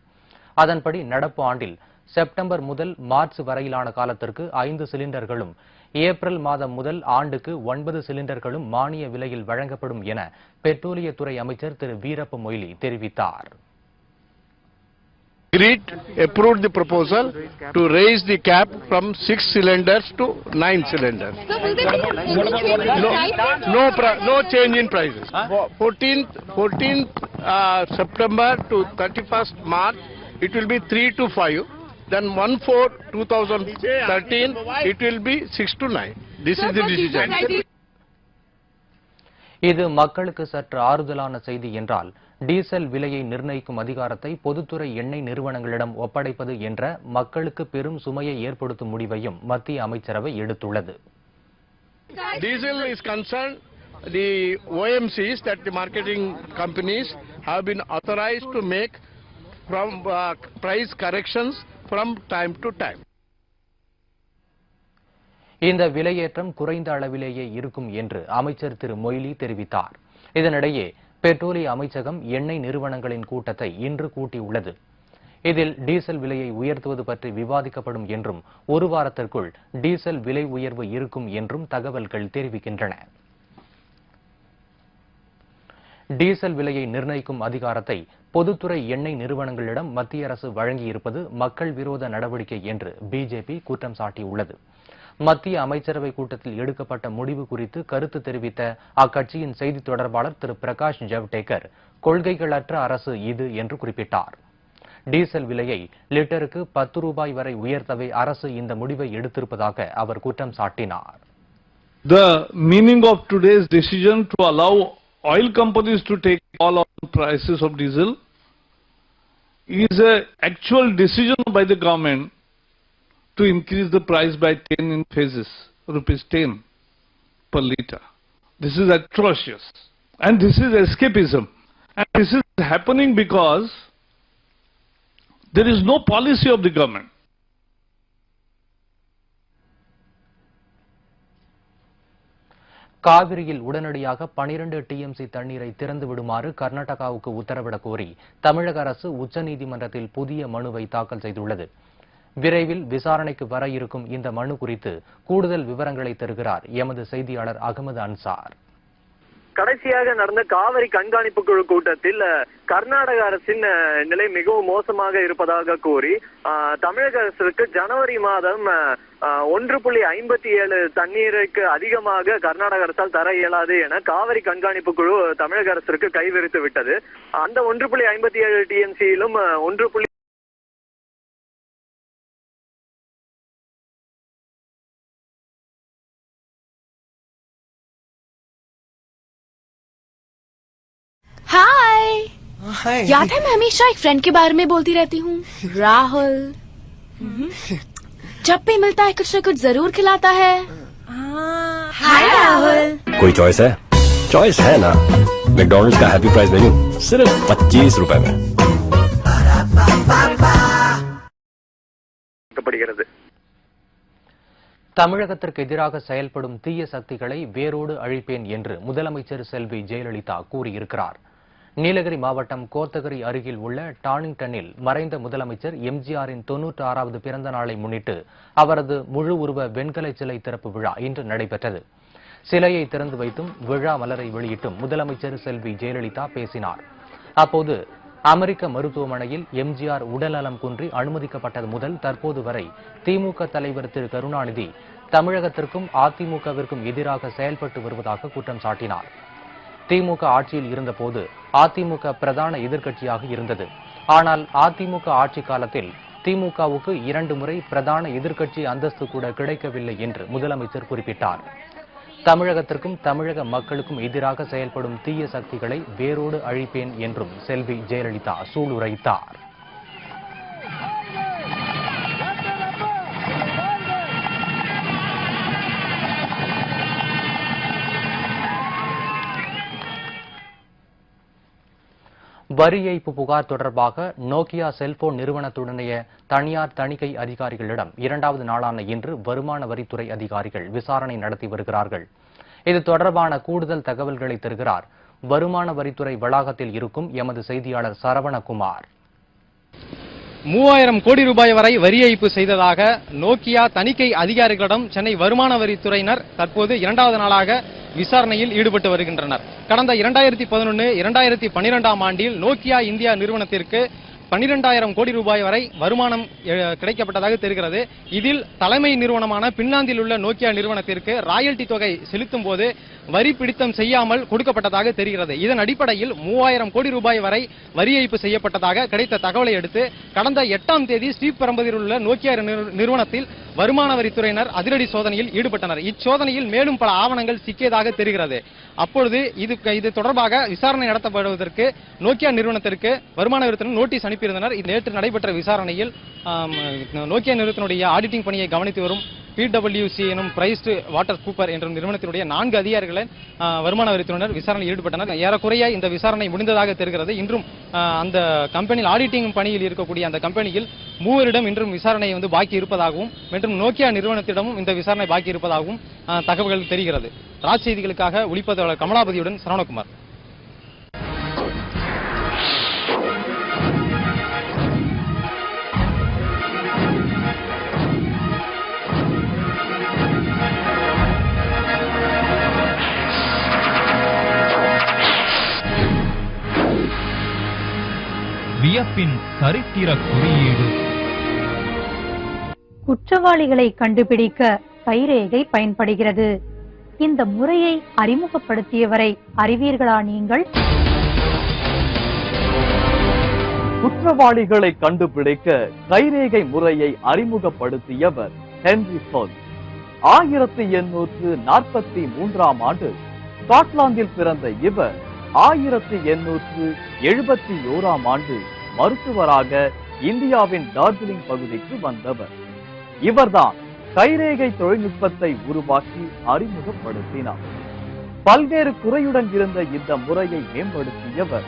அதன்படி நடப்பு ஆண்டில் செப்டம்பர் முதல் மார்ச் வரையிலான காலத்திற்கு 5 சிலிண்டர்களும், ஏப்ரல் மாதம் முதல் ஆண்டுக்கு 9 சிலிண்டர்களும் மானிய விலையில் வழங்கப்படும் என பெட்ரோலியத்துறை அமைச்சர் திரு வீரப்ப மொய்லி தெரிவித்தார். Approved the proposal to raise the cap from 6 cylinders to 9 cylinders. No change in prices. 14th September to 31st March, it will be 3 to 5. Then 1/4/2013, it will be 6 to 9. This is the decision. இது மக்களுக்கு சற்று ஆறுதலான செய்தி என்றால், diesel விலையை நிர்ணயிக்கும் அதிகாரத்தை பொதுத்துறை எண்ணெய் நிறுவனங்களிடம் ஒப்படைப்பது என்ற மக்களுக்கு பெரும் சுமையை ஏற்படுத்தும் முடிவையும் மத்திய அமைச்சரவை எடுத்துள்ளது. Diesel is concerned, the OMCs, that the marketing companies, have been authorized to make from price corrections from time to time. இந்த விலையேற்றம் குறைந்த அளவிலேயே இருக்கும் என்று அமைச்சர் திரு மொய்லி தெரிவித்தார். இதனிடையே பெட்ரோலிய அமைச்சகம் எண்ணெய் நிறுவனங்களின் கூட்டத்தை இன்று கூட்டியுள்ளது. இதில் டீசல் விலையை உயர்த்துவது பற்றி விவாதிக்கப்படும் என்றும், ஒரு வாரத்திற்குள் டீசல் விலை உயர்வு இருக்கும் என்றும் தகவல்கள் தெரிவிக்கின்றன. டீசல் விலையை நிர்ணயிக்கும் அதிகாரத்தை பொதுத்துறை எண்ணெய் நிறுவனங்களிடம் மத்திய அரசு வழங்கியிருப்பது மக்கள் விரோத நடவடிக்கை என்று பிஜேபி குற்றம் சாட்டியுள்ளது. மத்திய அமைச்சரவை கூட்டத்தில் எடுக்கப்பட்ட முடிவு குறித்து கருத்து தெரிவித்த அக்கட்சியின் செய்தி தொடர்பாளர் திரு பிரகாஷ் ஜவ்டேகர், கொள்கைகளற்ற அரசு இது என்று குறிப்பிட்டார். டீசல் விலையை லிட்டருக்கு 10 ரூபாய் வரை உயர்த்தவே அரசு இந்த முடிவை எடுத்திருப்பதாக அவர் குற்றம் சாட்டினார். The meaning of today's decision to allow oil companies to take all on prices of diesel is a actual decision by the government to increase the price by 10 in phases, rupees 10 per litre. This is atrocious, and this is escapism, and this is happening because there is no policy of the government. காவிரியில் உடனடியாக 12 TMC தண்ணீரை திறந்து விடுமாறு கர்நாடகாவுக்கு உத்தரவிடக் கோரி தமிழக அரசு உச்சநீதிமன்றத்தில் புதிய மனுவை தாக்கல் செய்துள்ளது. விரைவில் விசாரணைக்கு வர இருக்கும் இந்த மனு குறித்து கூடுதல் விவரங்களை தருகிறார் எமது செய்தியாளர் அகமது அன்சார். கடைசியாக நடந்த காவிரி கண்காணிப்பு குழு கூட்டத்தில் கர்நாடக அரசின் நிலை மிகவும் மோசமாக இருப்பதாக கூறி தமிழக அரசுக்கு ஜனவரி மாதம் 1.57 தண்ணீருக்கு அதிகமாக கர்நாடக அரசால் தர இயலாது என காவிரி கண்காணிப்பு குழு தமிழக அரசுக்கு கைவிரித்து விட்டது. அந்த 1.57 டிஎம்சியிலும் 1. हाय। याद है मैं हमेशा एक फ्रेंड के बारे में बोलती रहती हूँ, राहुल। जब भी मिलता है कुछ न कुछ जरूर खिलाता है। हाय राहुल। कोई चॉइस है? चॉइस है ना, मैकडॉनल्ड्स का हैप्पी प्राइस मेन्यू सिर्फ 25 रुपए में। தமிழகத்திற்கு எதிராக செயல்படும் தீய சக்திகளை வேரோடு அழிப்பேன் என்று முதலமைச்சர் செல்வி ஜெயலலிதா கூறியிருக்கிறார். நீலகிரி மாவட்டம் கோத்தகிரி அருகில் உள்ள டானிங்டனில் மறைந்த முதலமைச்சர் எம்ஜிஆரின் 96வது பிறந்த நாளை முன்னிட்டு அவரது முழு உருவ வெண்கல சிலை திறப்பு விழா இன்று நடைபெற்றது. சிலையை திறந்து வைத்தும் விழா மலரை வெளியிட்டும் முதலமைச்சர் செல்வி ஜெயலலிதா பேசினார். அப்போது அமெரிக்க மருத்துவமனையில் எம்ஜிஆர் உடல்நலம் குன்றி அனுமதிக்கப்பட்டது முதல் தற்போது வரை திமுக தலைவர் திரு கருணாநிதி தமிழகத்திற்கும் அதிமுகவிற்கும் எதிராக செயல்பட்டு வருவதாக குற்றம் சாட்டினார். திமுக ஆட்சியில் இருந்தபோது அதிமுக பிரதான எதிர்க்கட்சியாக இருந்தது. ஆனால் அதிமுக ஆட்சி காலத்தில் திமுகவுக்கு 2 முறை பிரதான எதிர்க்கட்சி அந்தஸ்து கூட கிடைக்கவில்லை என்று முதலமைச்சர் குறிப்பிட்டார். தமிழகத்திற்கும் தமிழக மக்களுக்கும் எதிராக செயல்படும் தீய சக்திகளை வேரோடு அழிப்பேன் என்றும் செல்வி ஜெயலலிதா சூளுரைத்தார். வரி ஏய்ப்பு புகார் தொடர்பாக நோக்கியா செல்போன் நிறுவனத்துடனேய தனியார் தணிக்கை அதிகாரிகளிடம் 2வது நாளான இன்று வருமான வரித்துறை அதிகாரிகள் விசாரணை நடத்தி வருகிறார்கள். இது தொடர்பான கூடுதல் தகவல்களை தருகிறார் வருமான வரித்துறை வளாகத்தில் இருக்கும் எமது செய்தியாளர் சரவணகுமார். 3000 கோடி ரூபாய் வரை வரி ஏய்ப்பு செய்ததாக நோக்கியா தணிக்கை அதிகாரிகளிடம் சென்னை வருமான வரித்துறையினர் தற்போது 2வது நாளாக விசாரணையில் ஈடுபட்டு வருகின்றனர். கடந்த 2011, 2012ஆம் ஆண்டில் நோக்கியா இந்தியா நிறுவனத்திற்கு 12,000 கோடி ரூபாய் வரை வருமானம் கிடைக்கப்பட்டதாக தெரிகிறது. இதில் தலைமை நிறுவனமான பின்லாந்தில் உள்ள நோக்கியா நிறுவனத்திற்கு ராயல்டி தொகை செலுத்தும் போது வரி பிடித்தம் செய்யாமல் கொடுக்கப்பட்டதாக தெரிகிறது. இதன் அடிப்படையில் 3000 கோடி ரூபாய் வரை வரி ஏய்ப்பு செய்யப்பட்டதாக கிடைத்த தகவலை அடுத்து கடந்த 8ஆம் தேதி ஸ்ரீபெரும்புதூரில் உள்ள நோக்கியா நிறுவனத்தில் வருமான வரித்துறையினர் அதிரடி சோதனையில் ஈடுபட்டனர். இச்சோதனையில் மேலும் பல ஆவணங்கள் சிக்கியதாக தெரிகிறது. அப்பொழுது இது தொடர்பாக விசாரணை நடத்தப்படுவதற்கு நோக்கியா நிறுவனத்திற்கு வருமான வரித்துறை நோட்டீஸ் அனுப்பியிருந்தனர். நேற்று நடைபெற்ற விசாரணையில் நோக்கியா நிறுவனத்தினுடைய ஆடிட்டிங் பணியை கவனித்து வரும் PwC எனும் பிரைஸ்ட் வாட்டர் கூப்பர் என்ற நிறுவனத்தினுடைய 4 அதிகாரிகளை வருமான வரித்துறையினர் விசாரணையில் ஈடுபட்டனர். ஏறக்குறைய இந்த விசாரணை முடிந்ததாக தெரிகிறது. இன்றும் அந்த கம்பெனியில் ஆடிட்டிங் பணியில் இருக்கக்கூடிய அந்த கம்பெனியில் 3 இன்றும் விசாரணை பாக்கி இருப்பதாகவும் மற்றும் நோக்கியா நிறுவனத்திடமும் இந்த விசாரணை பாக்கி இருப்பதாகவும் தகவல்கள் தெரிகிறது. ராஜ் செய்திகளுக்காக ஒளிப்பதிவாளர் கமலாபதியுடன் சரவணகுமார். வியப்பின் சரித்திர குறியீடு. குற்றவாளிகளை கண்டுபிடிக்க கைரேகை பயன்படுகிறது. இந்த முறையை அறிமுகப்படுத்தியவரை அறிவீர்களா நீங்கள்? குற்றவாளிகளை கண்டுபிடிக்க கைரேகை முறையை அறிமுகப்படுத்தியவர் ஹென்றி ஃபோர்ட். 1843ஆம் ஆண்டு ஸ்காட்லாந்தில் பிறந்த இவர் 1871ஆம் ஆண்டு மருத்துவராக இந்தியாவின் டார்ஜிலிங் பகுதிக்கு வந்தவர். இவர்தான் கைரேகை தொழில்நுட்பத்தை உருவாக்கி அறிமுகப்படுத்தினார். பல்வேறு குறையுடன் இருந்த இந்த முறையை மேம்படுத்தியவர்